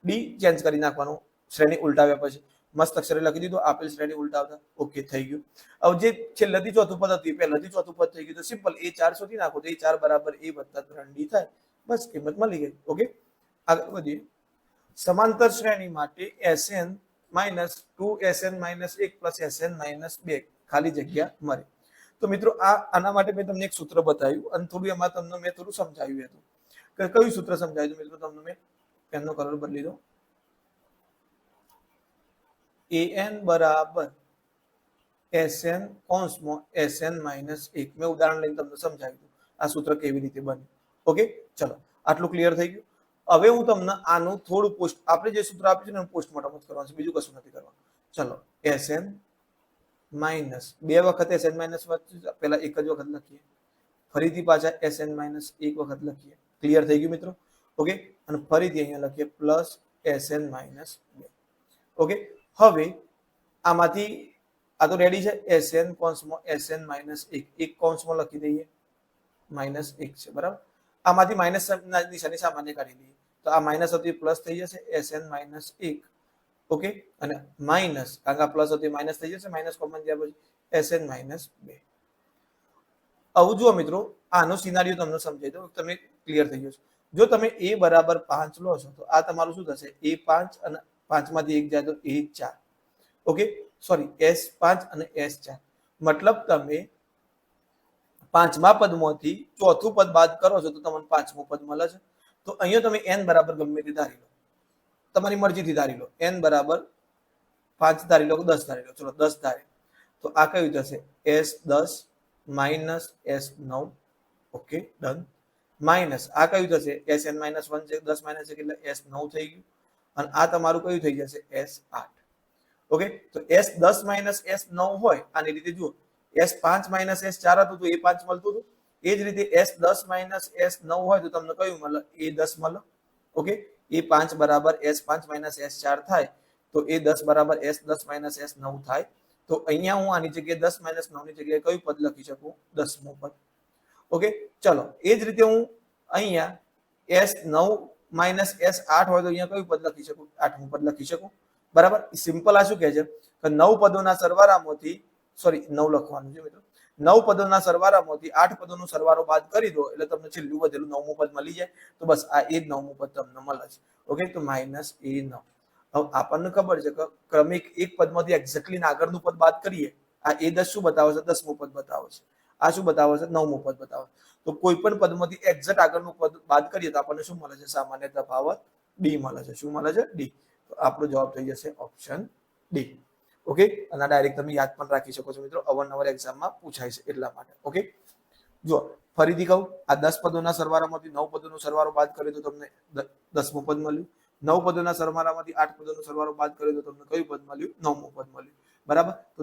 ડી ચેન્જ કરી નાખવાનું શ્રેણી ઉલટાવ્યા પછી. મસ્ત અક્ષરે લખી દીધું, આપેલ શ્રેણી ઉલટાવતા. ઓકે, થઈ ગયું. હવે જે છેલ્લેથી ચોથું પદ હતું પહેલાથી ચોથું પદ થઈ ગયું, તો સિમ્પલ a4 શોધી નાખો, તો a4 બરાબર a + 3d થાય. બસ કિંમત મળી ગઈ. ઓકે, આગળ વધીએ. સમાંતર શ્રેણી માટે Sn - 2Sn - 1 + Sn - 2 ખાલી જગ્યા મળે. તો મિત્રો આના માટે મેં તમને એક સૂત્ર બતાવ્યું અને થોડું એમાં તમને મેં થોડું સમજાવ્યું હતું. કયું સૂત્ર સમજાવ્યું મિત્રો તમને મેં? પેનનો કલર બદલી દો. an બરાબર Sn કૌંસમાં Sn - 1. મેં ઉદાહરણ લઈને તમને સમજાવ્યું આ સૂત્ર કેવી રીતે બને. ઓકે, ચલો આટલું ક્લિયર થઈ ગયું. હવે હું તમને આનું થોડું પોસ્ટ, આપણે જે સૂત્ર આપ્યું છે ને પોસ્ટમોર્ટમ જ કરવાનું છે, બીજું કશું નથી કરવાનું. ચલો Sn - 2 વખત Sn - પહેલા એક જ વખત લખીએ, ફરીથી પાછા Sn - 1 વખત લખીએ. ક્લિયર થઈ ગયું મિત્રો? ઓકે, અને ફરીથી અહીંયા લખીએ +Sn - 2. ઓકે, હવે આમાંથી આ તો રેડી છે. Sn કૌંસમાં Sn - 1 એક કૌંસમાં લખી દઈએ, -1 છે બરાબર. આમાંથી માઇનસ નિશાની સામાન્ય કાઢી લઈએ, તો આ માઇનસ હતી પ્લસ થઈ જશે Sn - 1. ઓકે, અને માઇનસ, કારણ કે આ પ્લસ હતી માઇનસ થઈ જશે, માઇનસ કોમન ગયા પછી Sn - 2. આવું જુઓ મિત્રો, આનો સિનારીઓ તમને સમજાઈ દો, તમે ક્લિયર થઈ જશે. જો તમે a બરાબર 5 લો છો તો આ તમારું શું થશે, a5, અને 5 માંથી 1 જાય તો a4. ઓકે, સોરી S5 અને S4, મતલબ તમે પાંચમા પદમાંથી ચોથું પદ બાદ કરો છો તો તમને પાંચમું પદ મળે છે. તો અહીંયા તમે n બરાબર ગમે તે ધારી લો, તમારી મરજીથી ધારી લો. n બરાબર 5 ધારી લો કે 10 ધારી લો, ચલો 10 ધારે, તો આ કયું થશે S10 - S9. Okay, done. Minus આ કયું થશે Sn - 1 છે, 10 - 1 એટલે S9 થઈ ગયું, અને આ તમારું કયું થઈ જશે S8. ઓકે, તો S10 - S9 હોય આની રીતે જુઓ, S5 - S4 હતું તો A5 મળતું હતું, એ જ રીતે S10 - S9 હોય તો તમને કયું મળે, A10 મળે. ઓકે, A5 બરાબર S5 - S4 થાય, તો A10 બરાબર S10 - S9 થાય. તો અહીંયા હું આની જગ્યાએ 10 - 9 ની જગ્યાએ કયું પદ લખી શકું, 10મું પદ. ઓકે, ચલો એ જ રીતે હું અહીંયા S9 - S8 હોય તો અહીંયા કયું પદ લખી શકું, 8મું પદ લખી શકું. બરાબર, સિમ્પલ. આ શું કહે છે કે 9 પદોના સરવાળામાંથી, સોરી 9 લખવાનું છે મિત્રો, 9 પદોના સરવાળામાંથી 8 પદોનો સરવાળો બાદ કરી દો એટલે તમને છેલ્લું વધેલું 9મું પદ મળી જાય. તો બસ આ એ જ 9મું પદ તમને મળે છે. ઓકે, તો -A9. હવે આપણને ખબર છે કે ક્રમિક એક પદમાંથી એક્ઝેક્ટલી આગળનું પદ બાદ કરીએ, આ A10 શું બતાવે છે, 10મું પદ બતાવે છે. આ શું બતાવે છે, 9મું પદ બતાવે. તો કોઈ પણ પદમાંથી એક્ઝેક્ટ આગળનું પદ બાદ કરીએ તો આપણને શું મળે છે, સામાન્ય તફાવત ડી મળે છે. શું મળે છે, ડી. તો આપણો જવાબ થઈ જશે ઓપ્શન ડી. ઓકે, અને ડાયરેક્ટ તમે યાદ પણ રાખી શકો છો મિત્રો, અવારનવાર એક્ઝામમાં પૂછાય છે એટલા માટે. ઓકે, જો ફરીથી કહું, આ 10 પદોના સરવાળામાંથી 9 પદોનો સરવાળો બાદ કરીએ તો તમને 10મું પદ મળ્યું. 9 પદોના સરવાળામાંથી 8 પદોનો સરવાળો બાદ કરીએ તો તમને કયું પદ મળ્યું, 9મું પદ મળ્યું. બરાબર, તો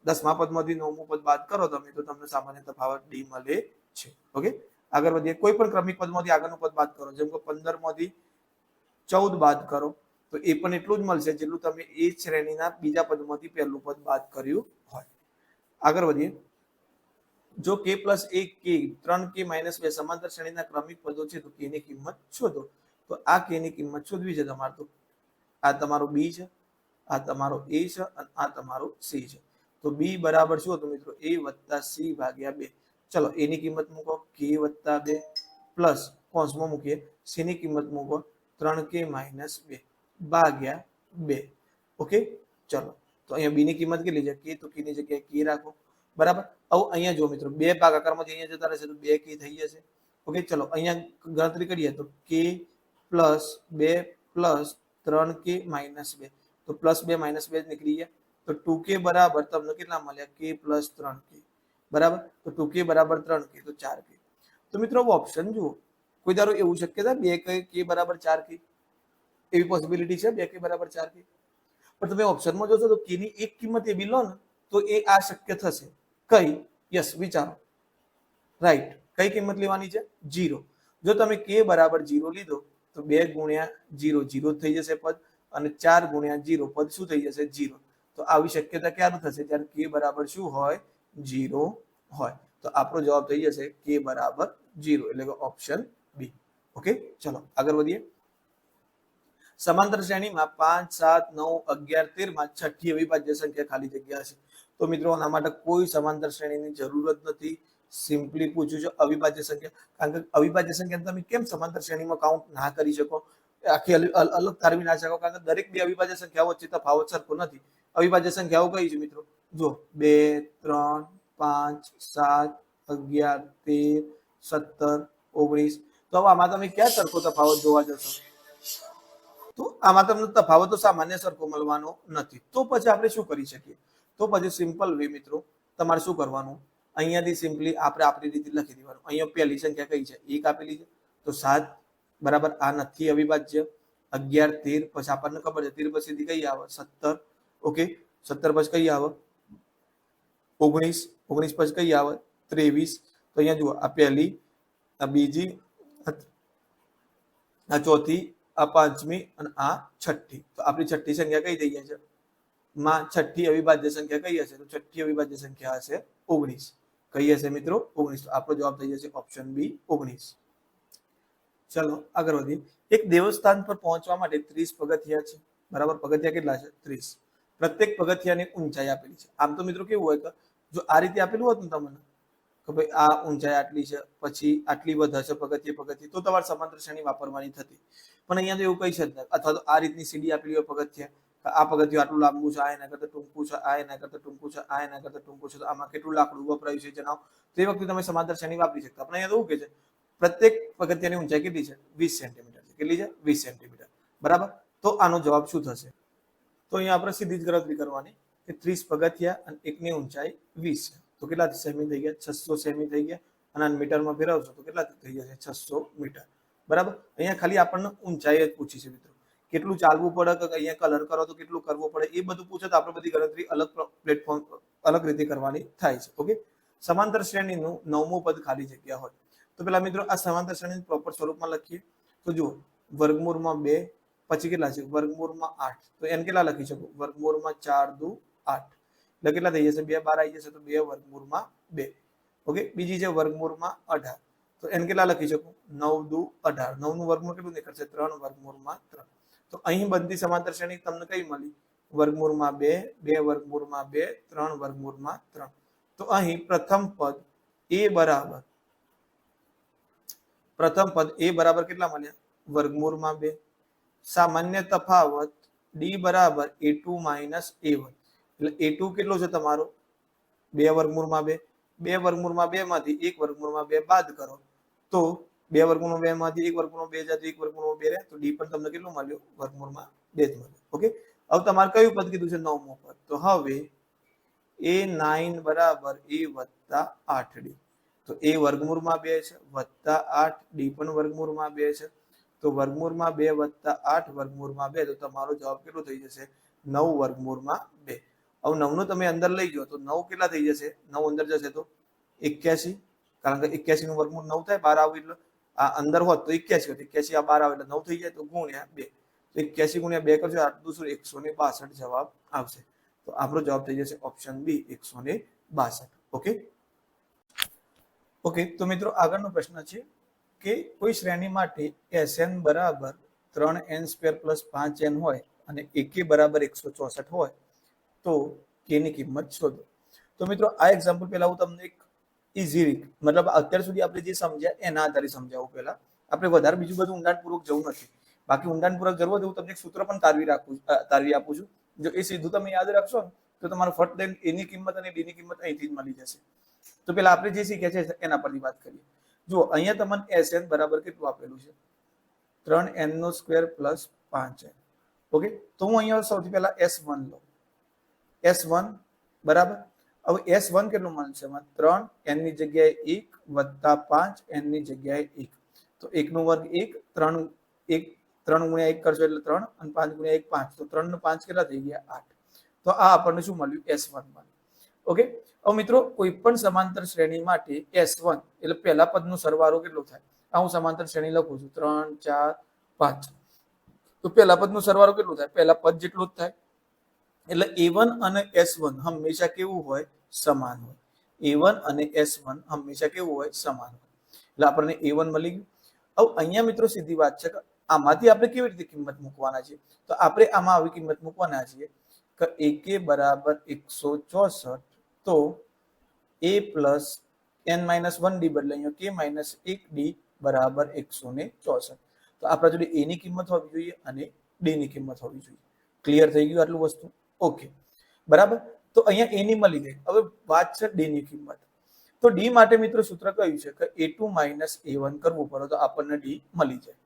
10મા પદમાંથી 9મું પદ બાદ કરો તમે તો તમને સામાન્ય તફાવત ડી મળે છે. ઓકે, આગળ વધીએ. કોઈ પણ ક્રમિક પદમાંથી આગળનું પદ બાદ કરો, જેમ કે 15 માંથી 14 બાદ કરો તો એ પણ એટલું જ મળશે જેટલું તમે એ શ્રેણીના બીજા પદમાંથી પહેલું પદ બાદ કર્યું હોય. આગળ વધીએ. જો k plus 1 k 3k minus 2 સમાંતર શ્રેણીના ક્રમિક પદો છે તો k ની કિંમત શોધો. તો આ k ની કિંમત શોધવી છે તમારે. તો આ તમારો b છે, આ તમારો a છે અને આ તમારો c છે. તો b બરાબર શું હતું મિત્રો? a વત્તા c ભાગ્યા 2. ચલો a ની કિંમત મૂકો k વત્તા 2 પ્લસ કૌંસમાં મૂકીએ c ની કિંમત મૂકો 3k માઇનસ 2 ભાગ્યા 2. ઓકે, ચલો તો અહીંયા b ની કિંમત કેટલી છે? k. તો k ની જગ્યાએ k રાખો. બરાબર. હવે અહીંયા જો મિત્રો 2 ભાગાકારમાંથી અહીંયા જતા રહેશે તો 2k થઈ જશે. ઓકે, ચલો અહીંયા ગણતરી કરીએ તો k plus 2 plus 3k minus 2. તો પ્લસ 2 માઇનસ 2 નીકળી ગયા. તો 2k બરાબર તમને કેટલા મળ્યા? k plus 3k. બરાબર. તો 2k બરાબર 3k, તો 4k. તો મિત્રો ઓપ્શન જુઓ. કોઈ ધારો એવું શક્યતા 2k બરાબર 4k, એવી પોસિબિલિટી છે 2k બરાબર 4k. પણ તમે ઓપ્શનમાં જોશો તો k ની એક કિંમત એવી લો ને તો એ આ શક્ય થશે. કઈ? યસ, વિચારો. રાઈટ. કઈ કિંમત લેવાની છે? 0. જો તમે k બરાબર 0 લીધો તો 2 ગુણ્યા 0 0 થઈ જશે પદ, અને 4 ગુણ્યા 0 પદ શું થઈ જશે? 0. તો આવી શક્યતા ક્યારે થશે? જ્યારે k બરાબર શું હોય? 0 હોય. તો આપણો જવાબ થઈ જશે k બરાબર 0, એટલે કે ઓપ્શન બી. ઓકે, ચલો આગળ વધીએ. સમાંતર શ્રેણીમાં 5, 7, 9, 11, 13 માં છઠ્ઠી અવિભાજ્ય સંખ્યા ખાલી જગ્યા હશે. તો મિત્રો આના માટે કોઈ સમાંતર શ્રેણીની જરૂરત નથી. સિમ્પલી પૂછ્યું છે અવિભાજ્ય સંખ્યા. કારણ કે અવિભાજ્ય સંખ્યા તમે કેમ સમાંતર શ્રેણીમાં કાઉન્ટ ના કરી શકો? આખી અલગ તારવી ના શકો? કારણ કે દરેક બે અવિભાજ્ય સંખ્યાઓ વચ્ચે તફાવત સરખો નથી. અવિભાજ્ય સંખ્યાઓ કઈ છે મિત્રો? જો 2, 3, 5, 7, 11, 13, 17, 19. તો હવે આમાં તમે ક્યાં સરખો તફાવત જોવા જશો? તો આમાં તમને તફાવત તો સામાન્ય સરખો મળવાનો નથી. તો પછી આપણે શું કરી શકીએ? તો પછી સિમ્પલ વે મિત્રો, તમારે શું કરવાનું? અહીંયાથી સિમ્પલી આપણે આપણી રીતે લખી દેવાનું. અહીંયા પહેલી સંખ્યા કઈ છે? 1 આપેલી છે. તો 7 બરાબર આ નથી અવિભાજ્ય. 11, 13 પછી આપણને ખબર છે 13 પછીથી કઈ આવે? 17. ઓકે, 17 પછી કઈ આવે? 19. 19 પછી કઈ આવે? 23. તો અહીંયા જુઓ, આ પહેલી, આ બીજી, આ ચોથી, આ પાંચમી અને આ છઠ્ઠી. તો આપણી છઠ્ઠી સંખ્યા કઈ થઈ જાય છે? માં છઠ્ઠી અવિભાજ્ય સંખ્યા કઈ હશે? તો છઠ્ઠી અવિભાજ્ય સંખ્યા હશે 19. કઈ હશે મિત્રો? 19. તો આપણો જવાબ થઈ જશે ઓપ્શન બી 19. ચલો આગળ વધીએ. એક દેવસ્થાન પર પહોંચવા માટે 30 પગથિયા છે. બરાબર. પગથિયા કેટલા છે? 30. પ્રત્યેક પગથિયાની ઊંચાઈ આપેલી છે. આમ તો મિત્રો કેવું હોય કે જો આ રીતે આપેલું હોત ને તમને કે ભાઈ આ ઊંચાઈ આટલી છે, પછી આટલી વધશે પગથિયે, તો તમારે સમાંતર શ્રેણી વાપરવાની થતી. પણ અહીંયા તો એવું કઈ છે જ નહીં. અથવા તો આ રીતની સીડી આપેલી હોય પગથિયા, આ પગથિયું આટલું લાંબુ છે, આ એના કરતા ટૂંકું છે, આ એના કરતા ટૂંકું છે, આ એના કરતા ટૂંકું છે, તો આમાં કેટલું લાકડું વપરાયું છે જણાવો. તો એ વખતે તમે સમાંતર શ્રેણી વાપરી શકતા. પણ અહીંયા તો એવું કે છે પ્રત્યેક પગથિયાની ઊંચાઈ કેટલી છે? 20 સેન્ટીમીટર છે. કેટલી છે? 20 સેન્ટીમીટર. બરાબર. તો આનો જવાબ શું થશે? તો અહીંયા આપણે સીધી જ ગણતરી કરવાની કે 30 પગથિયા અને એકની ઊંચાઈ 20 છે. તો કેટલા સેમી થઈ ગયા? 600 સેમી થઈ ગયા. અને મીટરમાં ફેરવશો તો કેટલા થઈ જશે? 600 મીટર. બરાબર. અહીંયા ખાલી આપણને ઊંચાઈ જ પૂછી છે મિત્રો. કેટલું ચાલવું પડે કે અહીંયા કલર કરો તો કેટલું કરવું પડે એ બધું પૂછે તો આપણે બધી ગણતરી અલગ પ્લેટફોર્મ અલગ રીતે કરવાની થાય છે. ઓકે. સમાંતર શ્રેણીનું 9મું પદ ખાલી જગ્યા હોય. તો પેલા મિત્રો આ સમાંતર શ્રેણી પ્રોપર સ્વરૂપમાં લખીએ. તો જુઓ, વર્ગમૂળમાં 2 પછી કેટલા છે? વર્ગમૂળમાં 8. તો એમ કેટલા લખી શકો? વર્ગમૂળમાં 4 દુ 8. એટલે કેટલા થઈ જશે? 2 બાર આવી જશે તો 2 વર્ગમૂળમાં 2. ઓકે. બીજી છે વર્ગમૂળમાં 18. તો એન કેટલા લખી શકું? 9 દુ 18. 9 નું વર્ગમૂળ કેટલું નીકળશે? 3 વર્ગમૂળમાં 3. તો અહીં બનતી સમાંતર શ્રેણી તમને કઈ મળી? વર્ગમૂળમાં 2, 2 વર્ગમૂળમાં 2, 3 વર્ગમૂળમાં 3. તો અહીં પ્રથમ પદ a બરાબર કેટલા મળ્યા? વર્ગમૂળમાં 2. સામાન્ય તફાવત d બરાબર a2 માઇનસ a1. એટલે a2 કેટલો છે તમારો? 2 વર્ગમૂળમાં 2. 2 વર્ગમૂળમાં 2 માંથી 1 વર્ગમૂળમાં 2 બાદ કરો તો 2 વર્ગમૂળમાં 2 માંથી 1 વર્ગમૂળમાં 2 જાય તો 1 વર્ગમૂળમાં 2 રહે. તો d પણ તમને કેટલું મળ્યું? વર્ગમૂળમાં 2 જ મળ્યું. ઓકે. હવે તમારે કયું પદ કીધું છે? 9મું પદ. તો હવે a9 બરાબર a વત્તા 8d. તો a વર્ગમૂળમાં 2 છે વત્તા 8, d પણ વર્ગમૂળમાં 2 છે. તો વર્ગમૂળમાં 2 વત્તા 8 વર્ગમૂળમાં 2. તો તમારો જવાબ કેટલો થઈ જશે? 9 વર્ગમૂળમાં 2. હવે 9 નું તમે અંદર લઈ જાઓ તો 9 કેટલા થઈ જશે? 9 અંદર જશે તો 81. કારણ કે 81 નું વર્ગમૂળ 9 થાય. 12 આવે એટલે આ અંદર હોત તો 81 હોત. 81 આ 12 આવે એટલે 9 થઈ જાય. તો ગુણ્યા 2. તો 81 ગુણ્યા 2 કરજો 8 દુ 162 જવાબ આવશે. તો આપણો જવાબ થઈ જશે ઓપ્શન બી 162. Okay okay. તો મિત્રો આગળનો પ્રશ્ન છે કે કોઈ શ્રેણી માટે Sn બરાબર 3n² + 5n હોય અને ak બરાબર 164 હોય તો k ની કિંમત શોધો. તો મિત્રો આ એક્ઝામ્પલ પહેલા હું તમને એક ઈઝી રીત, મતલબ અત્યાર સુધી આપણે જે સમજ્યા એના આધારે સમજાવું. પહેલા આપણે વધારે બીજું બધું ઊંડાણપૂર્વક જવું નથી. બાકી ઊંડાણપૂર્વક જરૂર હોય તો હું તમને એક સૂત્ર પણ તારવી આપું છું. જો એ સીધું તમે યાદ રાખશો ને તો તમારું ફટ દઈને એની કિંમત અને ડી ની કિંમત અહીંથી જ મળી જશે. તો પેલા આપણે જે શીખ્યા છે એના પરથી વાત કરીએ. જુઓ અહીંયા તમને Sn બરાબર કેટલું આપેલું છે? 3n² + 5n. ઓકે. તો હું અહીંયા સૌથી પહેલા S1 લઉં. S1 બરાબર. હવે S1 કેટલું મળશે? 3n ની જગ્યાએ 1 + 5n ની જગ્યાએ 1. તો 1 નો વર્ગ 1, 3 ગુણ્યા 1 કરશો એટલે 3 અને 5 ગુણ્યા 1 5. તો 3 ને 5 કેટલા થઈ ગયા? 8. તો આ આપણને શું મળ્યું? S1 મળ્યું. ઓકે. હવે મિત્રો કોઈ પણ સમાંતર શ્રેણી માટે S1 એટલે પહેલા પદનો સરવાળો કેટલો થાય? આ હું સમાંતર શ્રેણી લખું છું 3 4 5. તો પહેલા પદનો સરવાળો કેટલો થાય? પહેલા પદ જેટલો જ થાય. એટલે A1 અને S1 હંમેશા કેવું હોય? સમાન હોય. A1 અને S1 હંમેશા કેવું હોય? સમાન હોય. એટલે આપણને A1 મળી ગયું. હવે અહીંયા મિત્રો સીધી વાત છે કે આમાંથી આપણે કેવી રીતે કિંમત મૂકવાના છે? તો આપણે આમાં આવી કિંમત મૂકવાના છીએ કે AK બરાબર 164. તો A + n-1d બદલે અહીંયા K - 1d બરાબર 164. તો આપણા જોડે A ની કિંમત હોવી જોઈએ અને D ની કિંમત હોવી જોઈએ. ક્લિયર થઈ ગયું આટલું વસ્તુ? ઓકે બરાબર. તો અહીંયા A ની મળી ગઈ. હવે વાત છે D ની કિંમત. તો D માટે મિત્રો સૂત્ર કયું છે કે A2 - A1 કરવું પડે તો આપણને D મળી જાય.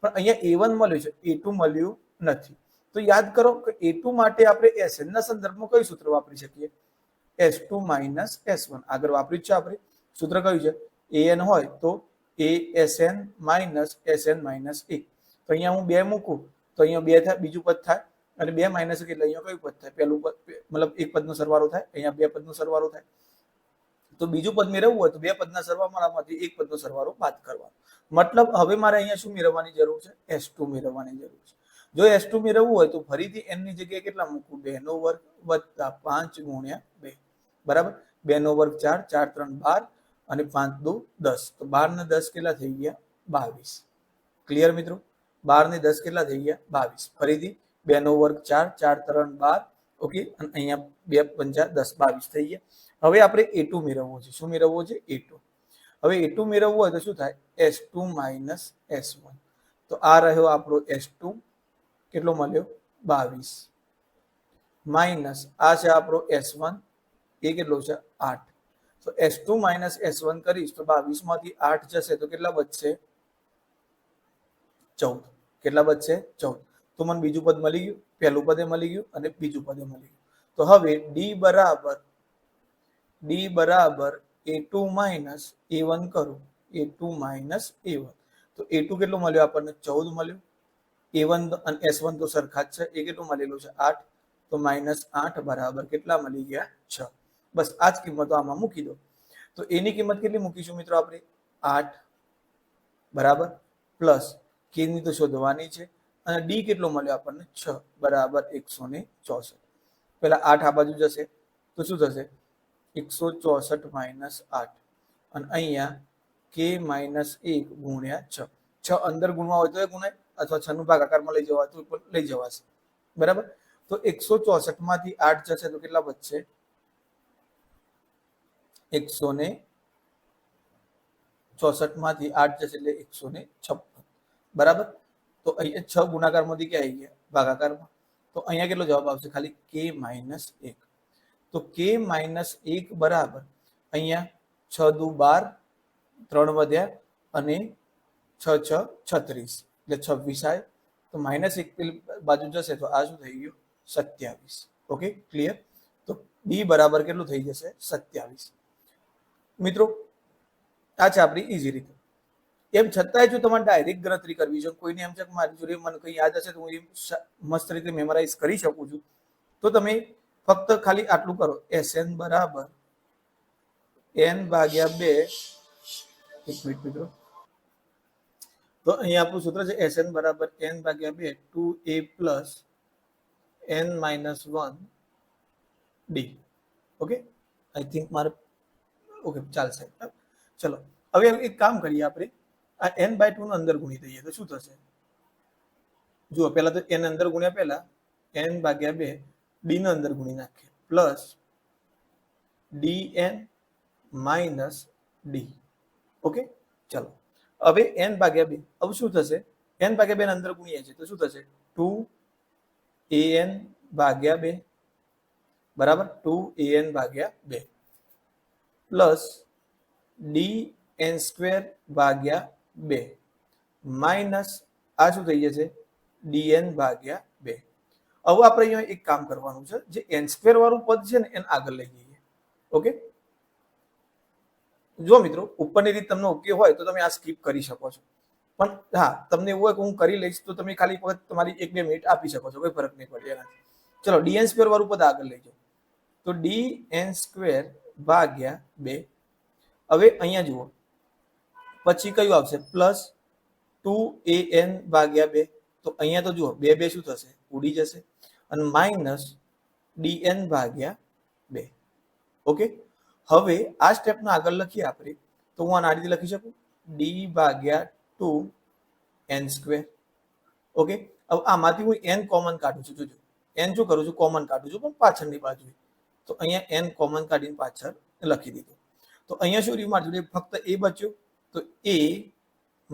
પણ અહીંયા A1 મળ્યું છે, A2 મળ્યું નથી. તો યાદ કરો કે A2 માટે આપણે Sn ના સંદર્ભમાં કયું સૂત્ર વાપરી શકીએ? S2 - S1. આગળ વાપર્યું છે આપણે. સૂત્ર કયું છે? An હોય તો Asn - Sn - 1. તો અહીંયા હું 2 મૂકું તો અહીંયા 2 થાય, બીજું પદ થાય. અને 2 - 1 એટલે અહીંયા કયું પદ થાય? પહેલું પદ, મતલબ એક પદનો સરવાળો થાય. અહીંયા 2 પદનો સરવાળો થાય. તો બીજું પદ મેળવવું હોય તો 2 પદના સરવાળામાંથી એક પદનો સરવાળો બાદ કરવાનો. મતલબ હવે મારે અહીંયા શું મેળવવાની જરૂર છે? S2 મેળવવાની જરૂર છે. જો S2 મેળવવું હોય તો ફરીથી n ની જગ્યાએ કેટલા મૂકવું? 2 નો વર્ગ વત્તા 5 ગુણ્યા 2. બરાબર. 2 નો વર્ગ 4, 4 3 12 અને 5 2 10. તો 12 ને 10 કેટલા થઈ ગયા? 22. ક્લિયર મિત્રો? 12 ને 10 કેટલા થઈ ગયા? 22. ફરીથી 2 નો વર્ગ 4, 4 3 12. ઓકે. અને અહીંયા 2 5 10 22 થઈ ગયા. હવે આપણે A2 મેળવવો છે. શું મેળવવો છે? A2. હવે A2 મેળવવું હોય તો શું થાય? S2 - S1. તો આ રહ્યો આપણો S2 કેટલો મળ્યો? 22 માઇનસ આ છે આપણો S1 એ કેટલો છે? 8. તો S2 - S1 કરીશ તો 22 માંથી 8 જશે તો કેટલા બચશે? 14. કેટલા બચશે? 14. તો મને બીજું પદ મળી ગયું, પહેલું પદે મળી ગયું અને બીજું પદે મળી ગયું. તો હવે D બરાબર A2 - A1 કરું. A2 - A1. તો A2 કેટલું મળ્યું આપણને? 14 મળ્યું. A1 અને S1 તો સરખા જ છે. એ કેટલું મળેલું છે? 8. તો -8 બરાબર કેટલા મળી ગયા? 6. બસ આ જ કિંમતો આમાં મૂકી દો. તો A ની કિંમત કેટલી મૂકીશું મિત્રો આપણે? 8 બરાબર પ્લસ K ની તો શોધવાની છે અને D કેટલો મળ્યો આપણને? 6 બરાબર 164. પેલા 8 આ બાજુ જશે તો શું થશે? 164 - 8 અને અહીંયા K - 1 ગુણ્યા 6. 6 અંદર ગુણવા હોય તો એ ગુણાય અથવા 6 નું ભાગાકારમાં લઈ જવા તો લઈ જવાશે. બરાબર. તો 164 માંથી 8 જશે તો કેટલા બચશે? 164 માંથી 8 જશે એટલે 156. બરાબર. તો અહીંયા 6 ગુણાકારમાંથી ક્યાં આવી ગયા? ભાગાકારમાં. તો અહીંયા કેટલો જવાબ આવશે? ખાલી K - 1. તો K - 1 બરાબર અહીંયા 6 દુ 12, 3 વધ્યા અને 6 6 36 એટલે 26 આવે. તો -1 પેલી બાજુ જશે તો આ શું થઈ ગયું? 27. Okay clear? તો D બરાબર કેટલું થઈ જશે? 27. મિત્રો આ છે આપણી ઈઝી રીતે. એમ છતાંય જો તમારે ડાયરેક્ટ ગણતરી કરવી છે, કોઈને એમ છે કે મારી જોડે મને કંઈ યાદ હશે તો હું મસ્ત રીતે મેમરાઇઝ કરી શકું છું, તો તમે ફક્ત ખાલી આટલું કરો. Sn બરાબર n/2. એક મિનિટ મિત્રો. તો અહીંયા આપણું સૂત્ર છે Sn બરાબર n ભાગ્યા 2 2a plus n minus 1 d. Okay, I think મારે ઓકે ચાલશે. ચલો હવે એક કામ કરીએ, આપણે આ n/2 નો અંદર ગુણી દઈએ તો શું થશે? જુઓ, પહેલા તો n અંદર ગુણ્યા પહેલા n ભાગ્યા 2 d નો અંદર ગુણી નાખીએ plus dn minus d. Okay, ચલો હવે n ભાગ્યા 2, હવે શું થશે? n ભાગ્યા 2 અંદર ગુણીએ છીએ તો શું થશે? 2an ભાગ્યા 2 બરાબર 2an ભાગ્યા 2 પ્લસ dn સ્ક્વેર ભાગ્યા 2 માઇનસ આ શું થઈ જશે? dn ભાગ્યા 2. હવે આપણે અહીંયા એક કામ કરવાનું છે, જે n સ્ક્વેર વાળું પદ છે ને એને આગળ લઈ જઈએ. ઓકે, જો મિત્રો ઉપરની રીત તમને ઓકે હોય તો તમે આ સ્કીપ કરી શકો છો, પણ હા તમને એવું હોય કે હું કરી લઈશ તો તમે ખાલી વખત તમારી 1-2 મિનિટ આપી શકો છો, કોઈ ફરક નહીં પડે એનાથી. ચલો dn સ્ક્વેર વાળું પદ આગળ લઈ જાઓ તો dn સ્ક્વેર ભાગ્યા 2. હવે અહીંયા જુઓ, પછી કયું આવશે? પ્લસ 2an ભાગ્યા 2. તો અહીંયા તો જુઓ 2 2 શું થશે? ઉડી જશે. અને માઇનસ dn ભાગ્યા 2. ઓકે, હવે આ સ્ટેપને આગળ લખીએ આપણે તો હું આ રીતે લખી શકું d ભાગ્યા 2n સ્ક્વેર. ઓકે, હવે આમાંથી હું n કોમન કાઢું છું. જોજો n શું કરું છું? કોમન કાઢું છું, પણ પાછળની બાજુ. તો અહીંયા n કોમન કાઢીને પાછળ લખી દીધું. તો અહીંયા શું રહ્યું? મારી જોડે ફક્ત a બચ્યું, તો a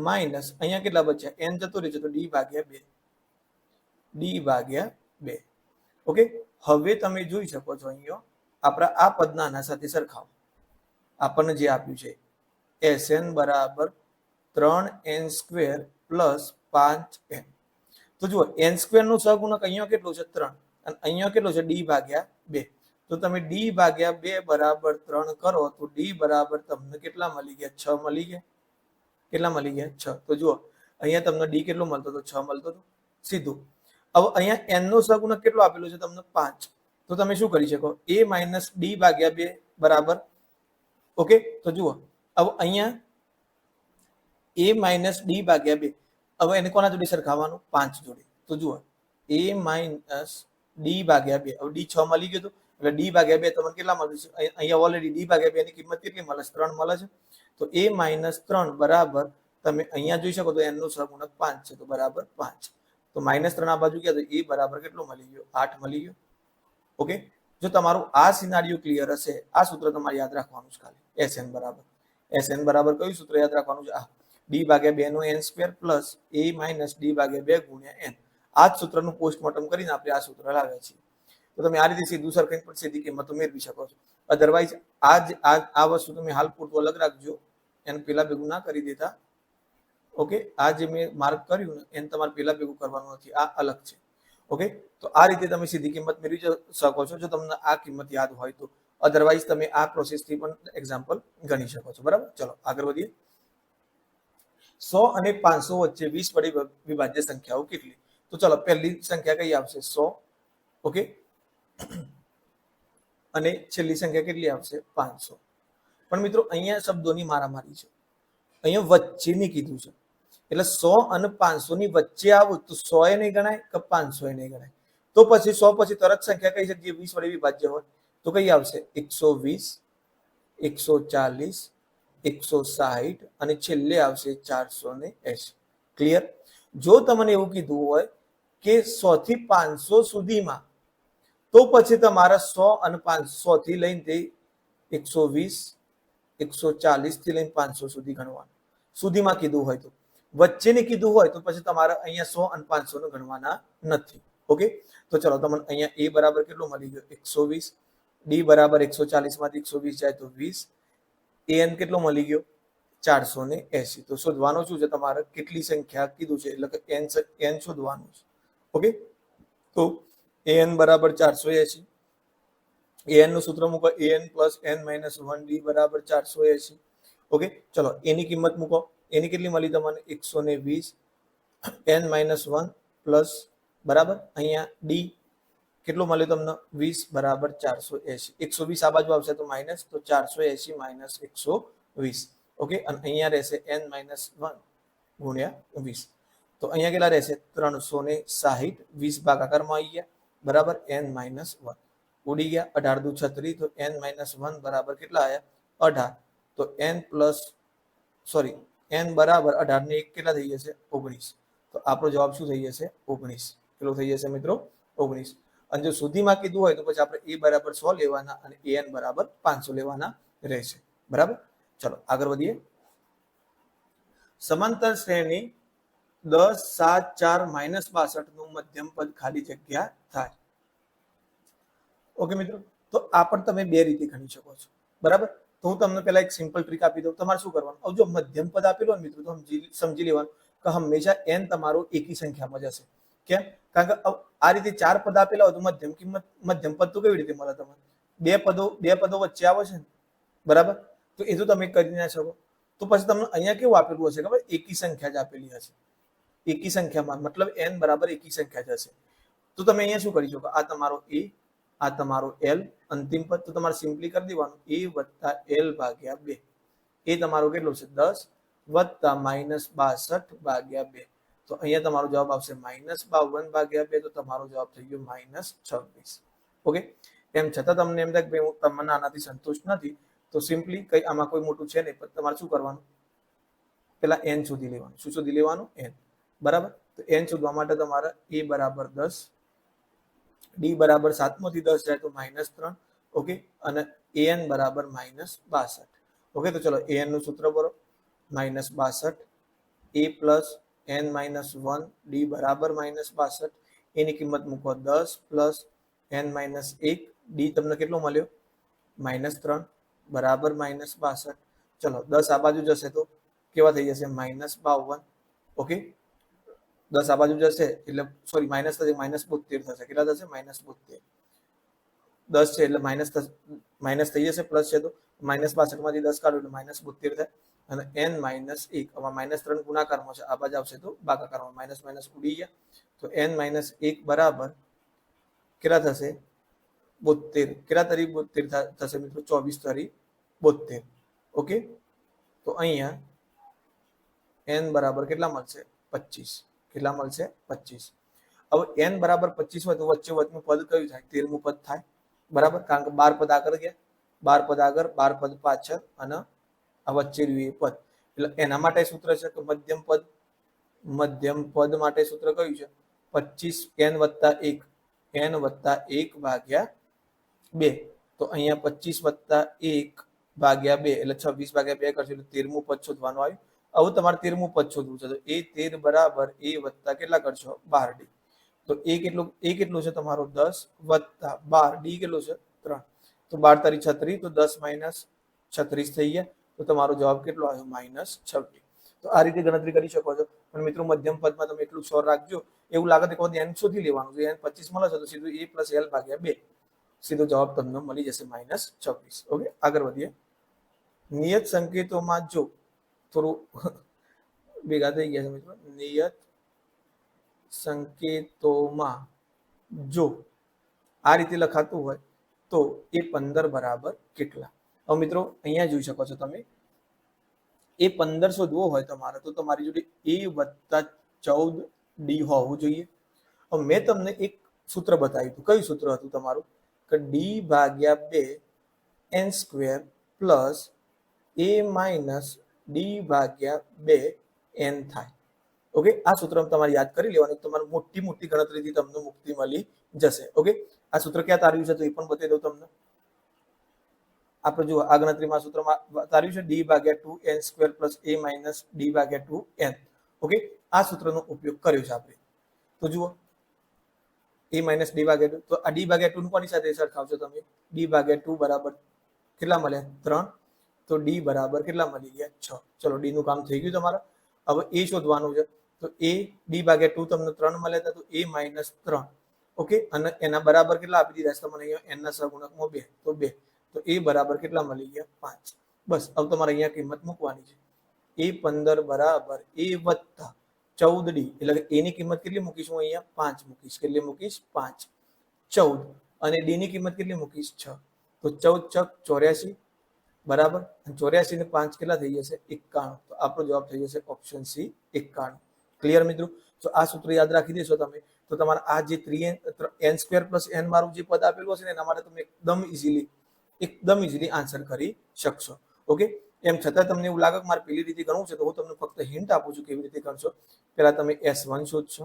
માઇનસ અહીંયા કેટલા બચ્યા? n જતો રહે છે તો d ભાગ્યા 2. d ભાગ્યા 2. ઓકે, હવે તમે જોઈ શકો છો અહીંયા આપણા આ પદના આના સાથે સરખાવો. આપણને જે આપ્યું છે Sn બરાબર 3n સ્ક્વેર પ્લસ 5n. તો જુઓ n સ્ક્વેર નું સહગુણક અહીંયા કેટલું છે? 3, અને અહીંયા કેટલું છે? d ભાગ્યા 2. તો તમે d ભાગ્યા 2 બરાબર 3 કરો તો d બરાબર તમને કેટલા મળી ગયા? 6 મળી ગયા. કેટલા મળી ગયા? 6. તો જુઓ અહીંયા તમને d કેટલો મળતો હતો? 6 મળતો હતો સીધું. હવે અહીંયા n નો સહગુણક કેટલો આપેલો છે તમને? 5. તો તમે શું કરી શકો? a માઇનસ d ભાગ્યા 2 બરાબર. ઓકે, તો જુઓ હવે અહીંયા a માઇનસ d ભાગ્યા 2, હવે એને કોના જોડે સરખાવવાનું? 5 જોડે. તો જુઓ a માઇનસ d ભાગ્યા 2, હવે d 6 મળી ગયું હતું એટલે d ભાગ્યા 2 તમને કેટલા મળે છે? અહીંયા ઓલરેડી d ભાગ્યા 2 ની કિંમત કેટલી મળે છે? 3 મળે છે. તો a માઇનસ 3 બરાબર તમે અહીંયા જોઈ શકો તો n નો સહગુણક 5 છે, તો બરાબર 5. તો માઇનસ 3 આ બાજુ ગયા તો a બરાબર કેટલો મળી ગયો? 8 મળી ગયો. ઓકે, જો તમારું આ સિનારીઓ ક્લિયર હશે, આ સૂત્ર તમારે યાદ રાખવાનું છે ખાલી. Sn બરાબર કયું સૂત્ર યાદ રાખવાનું છે? આ d ભાગ્યા 2 નો n square plus a minus d ભાગ્યા 2 ગુણ્યા n. આ જ સૂત્રનું પોસ્ટમોર્ટમ કરીને આપણે આ સૂત્ર લાવ્યા છીએ. તો તમે આ રીતે સીધું સરખાઈને પણ સીધી કિંમતો મેળવી શકો છો. અધરવાઇઝ આ વસ્તુ તમે હાલ પૂરતું અલગ રાખજો, એને પેલા ભેગું ના કરી દેતા. ઓકે, આ જે મેં માર્ક કર્યું ને એને તમારે પેલા ભેગું કરવાનું નથી, આ અલગ છે. ઓકે, તો આ રીતે તમે સીધી કિંમત મેળવી શકો છો જો તમને આ કિંમત યાદ હોય તો. અધરવાઇઝ તમે આ પ્રોસેસથી પણ એક્ઝામ્પલ ગણી શકો છો. બરાબર, ચલો આગળ વધીએ. 100 અને 500 વચ્ચે 20 વડે વિભાજ્ય સંખ્યાઓ કેટલી? તો ચલો પહેલી સંખ્યા કઈ આવશે? 100. ઓકે, અને છેલ્લી સંખ્યા કેટલી આવશે? 500. પણ મિત્રો અહીંયા શબ્દોની મારામારી છે. અહીંયા વચ્ચેની કીધું છે એટલે 100 અને 500 ની વચ્ચે આવું તો 100 એ નહીં ગણાય કે 500 એ નહીં ગણાય. તો પછી 100 પછી તરત સંખ્યા કઈ છે જે 20 વડે વિભાજ્ય હોય? તો કઈ આવશે? 120, 140, 160 અને છેલ્લે આવશે 480. ક્લિયર? જો તમને એવું કીધું હોય કે 100 થી 500 સુધીમાં, તો પછી તમારા 100 અને 500 થી લઈને તે 120, 140 થી લઈને 500 સુધી ગણવાનું. સુધીમાં કીધું હોય તો. વચ્ચેની કીધું હોય તો પછી તમારે અહીંયા 100 અને 500 નો ગણવાના નથી. ઓકે, તો ચલો તમને અહીંયા a બરાબર કેટલું મળી ગયો? 120. d બરાબર 140 માંથી 120 જાય તો 20. an કેટલો મળી ગયો? 480. તો શોધવાનું શું છે તમારે? કેટલી સંખ્યા કીધું છે એટલે કે n શોધવાનું છે. ઓકે, તો an બરાબર 480. an નું સૂત્ર મૂકો, an plus n minus 1d બરાબર 480. ઓકે, ચલો એની કિંમત મૂકો. એની કેટલી મળી તમને? 120. n માઇનસ 1 પ્લસ બરાબર અહીંયા d કેટલો મળ્યો તમને? 20 બરાબર 480. 120 આ બાજુ આવશે તો માઇનસ, તો 480 માઇનસ 120. ઓકે, અને અહીંયા રહેશે n માઇનસ 1 ગુણ્યા 20. તો અહીંયા કેટલા રહેશે? 360. 20 ભાગાકારમાં આવી ગયા, બરાબર, n-1 ઉડી ગયા. 18 દુ 36, તો n-1 બરાબર કેટલા આવ્યા? 18. તો n બરાબર 18 ને 1 કેટલા થઈ જશે? 19. તો આપણો જવાબ શું થઈ જશે? 19. કેટલો થઈ જશે મિત્રો? 19. અને જો સુધીમાં કીધું હોય તો પછી આપણે a બરાબર 100 લેવાના અને an બરાબર 500 લેવાના રહેશે. બરાબર. ચલો આગળ વધીએ. સમાંતર શ્રેણી 10, 7, 4, -62 નું મધ્યમ પદ ખાલી જગ્યા થાય. ઓકે મિત્રો, તો આ પણ તમે બે રીતે ગણી શકો છો. બરાબર. તો હું તમને પહેલા એક સિમ્પલ ટ્રીક આપી દઉં. તમારે શું કરવાનું? હવે જો મધ્યમ પદ આપેલું હોય મિત્રો, તો સમજી લેવાનું કે હંમેશા n તમારો એકી સંખ્યામાં જશે. કેમ? કારણ કે આ રીતે 4 પદ આપેલા હોય તો મધ્યમ પદ તો કેવી રીતે મળે તમને? બે પદો વચ્ચે આવે છે ને, બરાબર. તો એ તો તમે કરી ના શકો. તો પછી તમને અહીંયા કેવું આપેલું હશે? ખબર? એકી સંખ્યા જ આપેલી હશે. એકી સંખ્યામાં મતલબ n બરાબર એકી સંખ્યા જશે. તો તમે અહીંયા શું કરી શકો? આ તમારો a, આ તમારો l, અંતિમ પદ. તો તમારે સિમ્પલી કરી દેવાનું a + l ભાગ્યા 2. એ તમારો કેટલો છે? 10 વત્તા -62/2. તો અહીંયા તમારો જવાબ આવશે -52/2. તો તમારો જવાબ થઈ ગયો -26. ઓકે. એમ છતાં તમને એમ થાય કે હું તમને આનાથી સંતુષ્ટ નથી, તો સિમ્પલી કઈ આમાં કોઈ મોટું છે નહીં, પણ તમારે શું કરવાનું? પેલા n શોધી લેવાનું. શું શોધી લેવાનું? n. બરાબર. તો n શોધવા માટે તમારે a બરાબર 10, d બરાબર 7 માંથી 10 જાય તો -3. ઓકે. અને an બરાબર -62. ઓકે. તો ચલો an નું સૂત્ર બોલો. -62. a + n-1, d બરાબર -62. એની કિંમત મૂકો 10 + n-1, d તમને કેટલો મળ્યો? -3 બરાબર -62. ચલો 10 આ બાજુ જશે તો કેવા થઈ જશે? -52. ઓકે. 10 આ બાજુ જશે એટલે સોરી માઇનસ થશે, -72 થશે. કેટલા થશે? -72. 10 છે એટલે માઇનસ થઈ જશે, પ્લસ છે તો -62 માંથી 10 કાઢો એટલે -72 થાય. અને n-1 આમાં -3 ગુણાકારમાં છે, આ બાજુ આવશે તો ભાગાકારમાં. માઇનસ ઉડી ગયા. તો n-1 બરાબર કેટલા થશે? 72. કેટલા તરી 72 થશે મિત્રો? 24 તરી 72. ઓકે. તો અહીંયા n બરાબર કેટલા મળશે? 25. કેટલા મળશે? 25. હવે n બરાબર 25 હોય તો વચ્ચે વચનું પદ કયું થાય? 13મું પદ થાય. બરાબર. કારણ કે 12 પદ આગળ ગયા, 12 પદ આગળ, 12 પદ પાછળ, અને આ વચ્ચે રહ્યું એ પદ. એટલે એના માટે સૂત્ર છે કે મધ્યમ પદ માટે સૂત્ર કયું છે? 25 n + 1, n + 1 ભાગ્યા 2. તો અહીંયા 25 + 1 ભાગ્યા 2 એટલે 26/2 કરશો એટલે 13મું પદ શોધવાનું આવ્યું. હવે તમારે 13મું પદ શોધવું છે. તો એ 13 બરાબર a વત્તા કેટલા કરશો? 12d. તો એ કેટલું છે તમારો? 10 વત્તા 12, d કેટલું છે? 3. તો 12 તરી 36, તો 10 - 36 થઈ ગયા. તો તમારો જવાબ કેટલો આવ્યો? -26. તો આ રીતે ગણતરી કરી શકો છો. પણ મિત્રો મધ્યમ પદમાં તમે એટલું શ્યોર રાખજો. એવું લાગે તો n શોધી લેવાનું. જો n 25 મળે છે તો સીધું a + l ભાગ્યા 2. સીધો જવાબ તમને મળી જશે -26. ઓકે. આગળ વધીએ. નિયત સંકેતોમાં જો થોડું ભેગા થઈ ગયા છે મિત્રો. નિયત સંકેતોમાં જો આ રીતે લખાતું હોય તો એ 15 બરાબર કેટલા? હવે મિત્રો અહીંયા જોઈ શકો છો તમે, એ 15 શોધવો હોય તમારે તો તમારી જોડે a + 14d હોવું જોઈએ. હવે મેં તમને એક સૂત્ર બતાવ્યું હતું. કયું સૂત્ર હતું તમારું? કે d ભાગ્યા 2 n² પ્લસ a - d ભાગ્યા 2 n થાય. ઓકે. આ સૂત્ર તમારે યાદ કરી લેવાનું. તમારે મોટી ગણતરીથી તમને મુક્તિ મળી જશે. ઓકે. આ સૂત્ર ક્યાં તાર્યું છે તો એ પણ બતાવી દઉં તમને. આપણે જુઓ આ ગણતરીમાં સૂત્રમાં તાર્યું છે d ભાગ્યા 2n² પ્લસ a - d ભાગ્યા 2n. ઓકે. આ સૂત્રનો ઉપયોગ કર્યો છે આપણે. તો જુઓ a - d ભાગ્યા 2. તો આ d ભાગ્યા 2 નું કોની સાથે સરખાવશો તમે? d ભાગ્યા 2 બરાબર કેટલા મળ્યા? 3. તો d બરાબર કેટલા મળી ગયા? 6. ચલો d નું કામ થઈ ગયું તમારે. હવે a શોધવાનું છે. તો a d ભાગ્યા 2 તમને 3 મળ્યા હતા, તો a - 3. ઓકે. અને એના બરાબર કેટલા આપી દીધા છે તમને અહીંયા? n ના સહગુણકમાં 2, તો 2. તો a બરાબર કેટલા મળી ગયા? 5. બસ હવે તમારે અહીંયા કિંમત મૂકવાની છે. a15 બરાબર a વત્તા 14d. એટલે કે a ની કિંમત કેટલી મૂકીશું? અહીંયા 5 મૂકીશ. કેટલી મૂકીશ? 5. 14. અને d ની કિંમત કેટલી મૂકીશ? 6. તો 14 × 84, બરાબર. 84 ને 5 કેટલા થઈ જશે? 91. તો આપણો જવાબ થઈ જશે ઓપ્શન સી 91. ક્લિયર મિત્રો? તો આ સૂત્ર યાદ રાખી દેશો તમે તો તમારા આ જે 3n² + n મારું જે પદ આપેલું હશે ને એના માટે તમે એકદમ ઇઝીલી આન્સર કરી શકશો. ઓકે. એમ છતાં તમને એવું લાગે કે મારે પેલી રીતે ગણવું છે તો હું તમને ફક્ત હિન્ટ આપું છું કેવી રીતે કરશો. પહેલા તમે S1 શોધશો.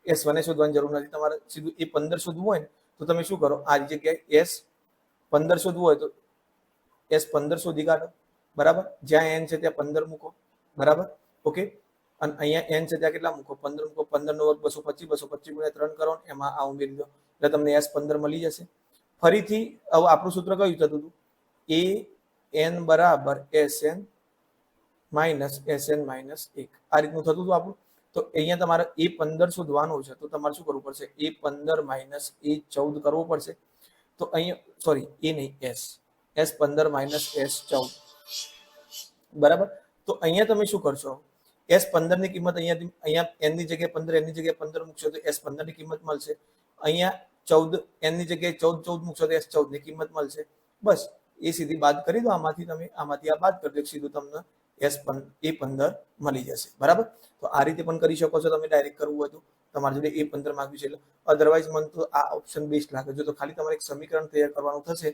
S1 શોધવાની જરૂર નથી, તમારે સીધું A15 શોધવું હોય ને તો તમે શું કરો, આ જગ્યાએ S15 શોધવું હોય તો S15 શોધી કાઢો. બરાબર. જ્યાં n છે ત્યાં 15 મૂકો. બરાબર. ઓકે. અને અહીંયા n છે ત્યાં કેટલા મૂકો? 15 મૂકો. 15 નો વર્ગ 225, 225 ગુણ્યા 3 કરો ને એમાં આ ઉમેરી દો એટલે તમને S15 મળી જશે. ફરીથી હવે આપણું સૂત્ર કયું થતું હતું? an બરાબર Sn માઇનસ Sn માઇનસ 1. આ રીતનું થતું હતું આપણું. તો અહીંયા તમારે A15 શોધવાનું છે તો તમારે શું કરવું પડશે? A15 માઇનસ A14 કરવું પડશે. તો અહીંયા સોરી એ નહીં S15 માઇનસ S14. બરાબર. તો અહીંયા તમે શું કરશો? S15 ની કિંમત અહીંયા n ની જગ્યાએ 15, n ની જગ્યાએ 15 મૂકશો તો S15 ની કિંમત મળશે. અહીંયા 14, n ની જગ્યાએ 14 મૂકશો તો S14 ની કિંમત મળશે. બસ એ સીધી બાદ કરી દો આમાંથી, તમે આમાંથી આ બાદ કરી દો, સીધું તમને A15 મળી જશે. બરાબર. તો આ રીતે પણ કરી શકો છો તમે, ડાયરેક્ટ કરવું હોય તો. તમારી જોડે A15 માંગ્યું છે એટલે અધરવાઇઝ મને તો આ ઓપ્શન બેસ્ટ લાગે છે. તો ખાલી તમારે એક સમીકરણ તૈયાર કરવાનું થશે,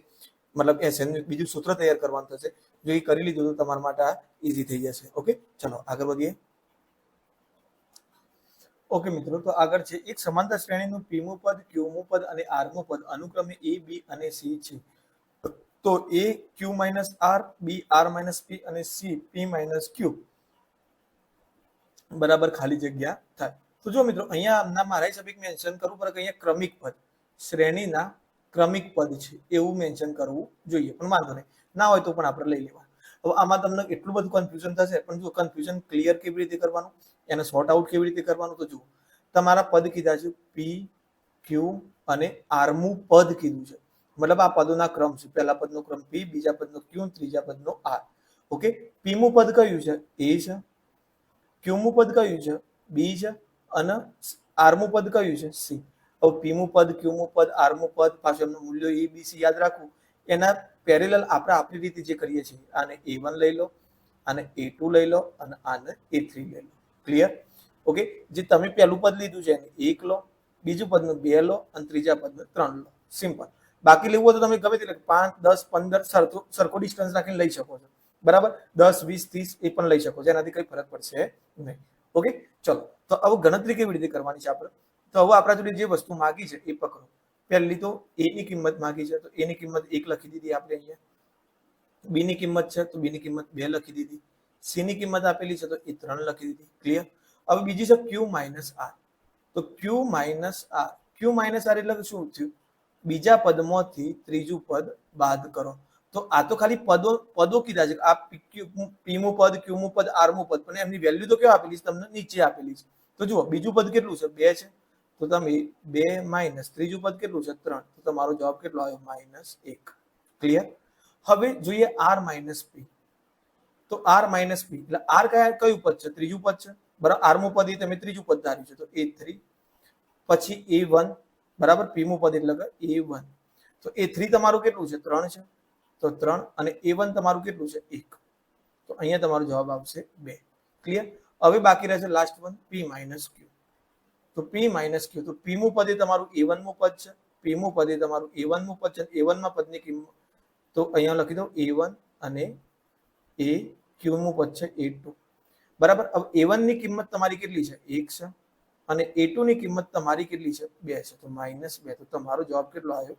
મતલબ Sn બીજું સૂત્ર તૈયાર કરવાનું થશે. જો એ કરી લીધું તો તમારા માટે આ ઈઝી થઈ જશે. ઓકે, ચલો આગળ વધીએ. ઓકે મિત્રો, તો આગળ છે એક સમાંતર શ્રેણીનું પીમું પદ, ક્યુમું પદ અને આરમું પદ અનુક્રમે A, B અને C છે. તો A Q - R, B R - P અને C P - Q બરાબર ખાલી જગ્યા થાય. તો જો મિત્રો અહીંયા મારા હિસાબે મેન્શન કરવું પડે કે અહીંયા ક્રમિક પદ, શ્રેણીના ક્રમિક પદ છે એવું મેન્શન કરવું જોઈએ, પણ વાંધો નહીં, ના હોય તો પણ આપણે લઈ લેવા. હવે આમાં તમને એટલું બધું કન્ફ્યુઝન થશે, પણ જો કન્ફ્યુઝન ક્લિયર કેવી રીતે કરવાનું, એને સોર્ટ આઉટ કેવી રીતે કરવાનું, તો જુઓ તમારા પદ કીધા છે P, Q અને આરમું પદ કીધું છે. મતલબ આ પદોના ક્રમ છે. પહેલા પદનો ક્રમ P, બીજા પદનો Q, ત્રીજા પદનો R. ઓકે. P મું પદ કયું છે? A છે. Q મું પદ કયું છે? B છે. અને R મું પદ કયું છે? C. હવે P મું પદ, Q મું પદ, R મું પદ પાછળ એમનું મૂલ્ય A, B, C યાદ રાખવું. એના પેરેલલ આપણે આપણી રીતે જે કરીએ છીએ, આને A1 લઈ લો, આને A2 લઈ લો અને આને A3 લઈ લો. ક્લિયર? ઓકે. જે તમે પહેલું પદ લીધું છે એને 1 લો, બીજું પદનું 2 લો અને ત્રીજા પદનું 3 લો. સિમ્પલ. બાકી લેવું હોય તો તમે ગમે તે 5, 10, 15 સરખો ડિસ્ટન્સ રાખીને લઈ શકો છો. બરાબર. 10, 20, 30 એ પણ લઈ શકો છો, એનાથી કઈ ફરક પડશે નહીં. ઓકે. ચલો, તો હવે ગણતરી કેવી રીતે કરવાની છે આપણે? તો હવે આપણા જોડે જે વસ્તુ માંગી છે એ પકડો. પહેલી તો A ની કિંમત માંગી છે તો A ની કિંમત 1 લખી દીધી આપણે અહીંયા. B ની કિંમત છે તો B ની કિંમત 2 લખી દીધી. C ની કિંમત આપેલી છે તો એ 3 લખી દીધી. ક્લિયર? હવે બીજી છે Q - R. તો Q - R, Q - R એટલે શું થયું? બીજા પદમાંથી ત્રીજું પદ બાદ કરો. તો આ તો ખાલી પદો કીધા છે. આ P મું પદ, Q મું પદ, R મું પદ, પણ એમની વેલ્યુ તો કેવા આપેલી છે? તમને નીચે આપેલી છે. તો જુઓ બીજું પદ કેટલું છે? 2 છે. તો તમે 2 માઇનસ ત્રીજું પદ કેટલું છે? 3. તો તમારો જવાબ કેટલો આવ્યો? -1. ક્લિયર? હવે જોઈએ R - P. તો R - P એટલે R કયું પદ છે? ત્રીજું પદ છે. બરાબર. R મું પદ એ તમે ત્રીજું પદ ધાર્યું છે તો A3. પછી A1 બરાબર. P મું પદ એટલે A1. તો A3 તમારું કેટલું છે? 3 છે. તો 3 અને A1 તમારું કેટલું છે? 1. તો અહીંયા તમારો જવાબ આવશે 2. ક્લિયર? હવે બાકી રહેશે લાસ્ટ વન P - Q. તો P - Q તો P મું પદ એ તમારું A1 મું પદ છે. P મું પદ એ તમારું A1 મું પદ છે. A1 માં પદની કિંમત તો અહીંયા લખી દો A1 અને Q મું પદ છે A2. બરાબર. હવે A1 ની કિંમત તમારી કેટલી છે? 1 છે. અને A2 ની કિંમત તમારી કેટલી છે? 2 છે. તો -2. તો તમારો જવાબ કેટલો આવ્યો?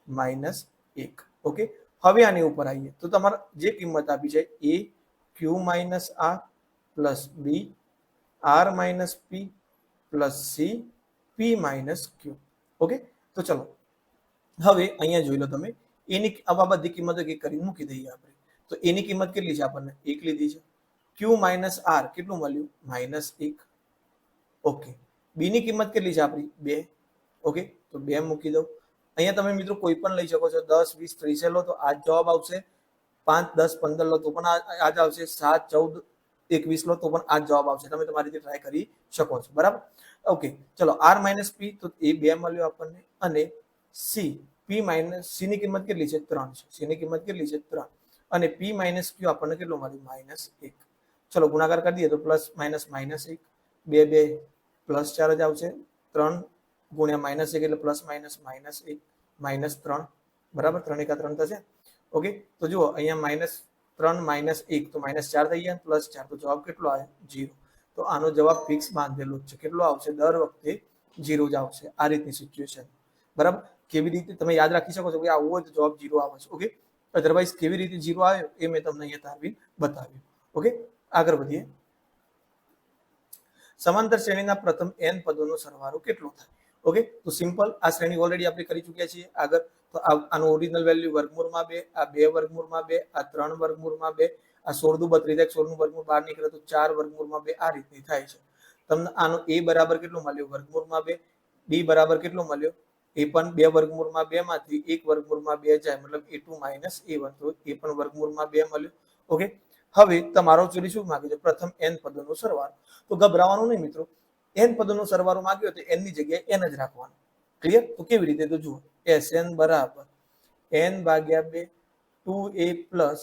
-1. ઓકે. હવે આની ઉપર આવીએ તો તમારે જે કિંમત આપી છે A Q - R plus B R - P plus C P - Q. Okay. તો ચલો હવે અહીંયા જોઈ લો તમે એની આ બધી કિંમતો એક કરીને મૂકી દઈએ આપણે. તો એની કિંમત કેટલી છે? આપણને 1 લીધી છે. Q - R કેટલું મળ્યું? -1. ઓકે. B ની કિંમત કેટલી છે આપણી? 2. ઓકે. તો 2 મૂકી દઉં. અહીંયા તમે મિત્રો કોઈ પણ લઈ શકો છો. 10, 20, 30 લો તો આ જ જવાબ આવશે. 5, 10, 15 લો તો પણ આ જ આવશે. 7, 14, 21 લો તો પણ આ જ જવાબ આવશે. તમે તમારી રીતે ટ્રાય કરી શકો છો. બરાબર. ઓકે. ચલો R - P તો એ 2 મળ્યો આપણને. અને C ની કિંમત કેટલી છે? 3 છે. C ની કિંમત કેટલી છે? 3. અને p માઇનસ ક્યુ આપણને કેટલો મળ્યું -1. ચલો ગુણાકાર કરી દઈએ તો પ્લસ માઇનસ -1, 2 2 પ્લસ 4 જ આવશે, 3 ગુણ્યા -1 એટલે પ્લસ માઇનસ -1 -3, બરાબર, 3 એકા 3 થશે. ઓકે, તો જુઓ અહીંયા -3 -1 તો -4 થઈ ગયા, +4 તો જવાબ કેટલો આવે 0. તો આનો જવાબ ફિક્સ બાંધેલો જ છે. કેટલો આવશે? દર વખતે 0 જ આવશે. આ રીતની સિચ્યુએશન, બરાબર. કેવી રીતે તમે યાદ રાખી શકો છો કે આવું હોય તો જવાબ 0 આવે છે. ઓકે, અધરવાઇઝ કેવી રીતે 0 આવ્યો એ મેં તમને અહીંયા તારવીને બતાવ્યું. ઓકે, આગળ વધીએ. સમાંતર શ્રેણીના પ્રથમ n પદોનો સરવાળો કેટલો થાય? ઓકે, તો સિમ્પલ, આ શ્રેણી ઓલરેડી આપણે કરી ચૂક્યા છીએ આગળ. તો આનું ઓરિજિનલ વેલ્યુ વર્ગમૂળમાં 2, આ 2 વર્ગમૂળમાં 2, આ 3 વર્ગમૂળમાં 2, આ 16 દુ 32, 16 નું વર્ગમૂળ બહાર નીકળે તો 4 વર્ગમૂળમાં 2, આ રીતની થાય છે. તમને આનો a બરાબર કેટલો મળ્યો? વર્ગમૂળમાં 2. b બરાબર કેટલો મળ્યો? એ પણ 2 વર્ગમૂળમાં 2 માંથી 1 વર્ગમૂળમાં 2 જાય, મતલબ a2 માઇનસ a1, તો એ પણ વર્ગમૂળમાં 2 મળ્યો. ઓકે, હવે તમારો ચોરી શું માંગે છે? પ્રથમ n પદોનો સરવાળો. તો ગભરાવાનું નહીં મિત્રો, n પદોનો સરવાળો માંગ્યો તો n ની જગ્યાએ n જ રાખવાનો. ક્લિયર? તો કેવી રીતે? તો જુઓ, Sn બરાબર n ભાગ્યા 2 2a plus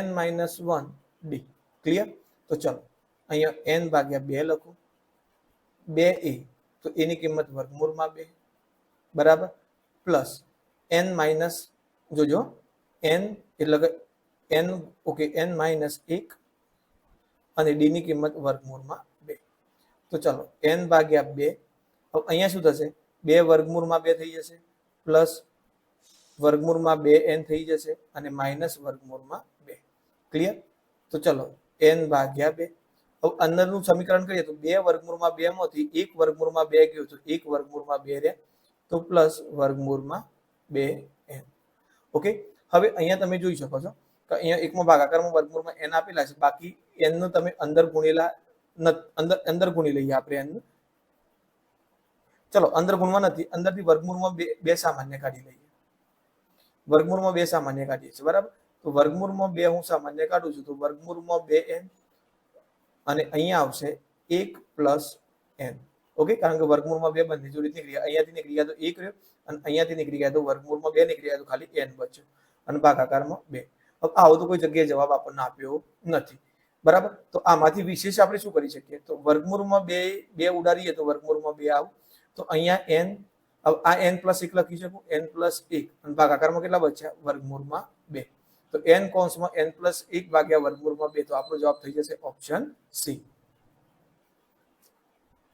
n minus 1 d. Clear? તો ચલો અહીંયા n ભાગ્યા 2 લખો, 2a તો એની કિંમત વર્ગમૂળમાં 2, બરાબર, પ્લસ n માઇનસ, જોજો n એટલે કે n, ઓકે, n માઇનસ 1 અને d ની કિંમત વર્ગમૂળમાં 2. તો ચલો n ભાગ્યા 2, હવે અહીંયા શું થશે? 2 વર્ગમૂળમાં 2 થઈ જશે, પ્લસ વર્ગમૂળમાં 2n થઈ જશે અને માઇનસ વર્ગમૂળમાં 2. ક્લિયર? તો ચલો n ભાગ્યા 2. હવે અંદરનું સમીકરણ કરીએ તો 2 વર્ગમૂળમાં 2 માંથી 1 વર્ગમૂળમાં 2 ગયો તો 1 વર્ગમૂળમાં 2 રહ્યા, તો પ્લસ વર્ગમૂળમાં 2n. ઓકે, હવે અહીંયા તમે જોઈ શકો છો કે અહીંયા એકમાં ભાગાકારમાં વર્ગમૂળમાં n આપેલા છે, બાકી n નું તમે અંદર ગુણેલા અંદર ગુણી લઈએ આપણે n. ચલો અંદર ગુણવા નથી, અંદરથી વર્ગમૂળમાં 2 સામાન્ય કાઢી લઈએ. વર્ગમૂળમાં 2 સામાન્ય કાઢીએ છીએ, બરાબર. તો વર્ગમૂળમાં 2 હું સામાન્ય કાઢું છું, તો વર્ગમૂળમાં 2n અને અહીંયા આવશે 1 પ્લસ n. ઓકે, કારણ કે વર્ગમૂળમાં 2 બંને જોડે નીકળી ગયા, અહીંયાથી નીકળી ગયા તો 1 રહ્યો અને અહીંયાથી નીકળી ગયા તો વર્ગમૂળમાં 2 નીકળી ગયા તો ખાલી n બચ્યો અને ભાગાકારમાં 2. હવે આવો તો કોઈ જગ્યાએ જવાબ આપણને આપ્યો નથી, બરાબર. તો આમાંથી વિશેષ આપણે શું કરી શકીએ? તો વર્ગમૂળમાં 2 ઉડાડીએ તો વર્ગમૂળમાં 2 આવું, તો અહીંયા n, આ n પ્લસ 1 લખી શકું, n પ્લસ 1 અને ભાગાકારમાં કેટલા બચ્યા? વર્ગમૂળમાં 2. તો n કૌંસમાં n પ્લસ 1 ભાગ્યા વર્ગમૂળમાં 2, તો આપણો જવાબ થઈ જશે ઓપ્શન સી.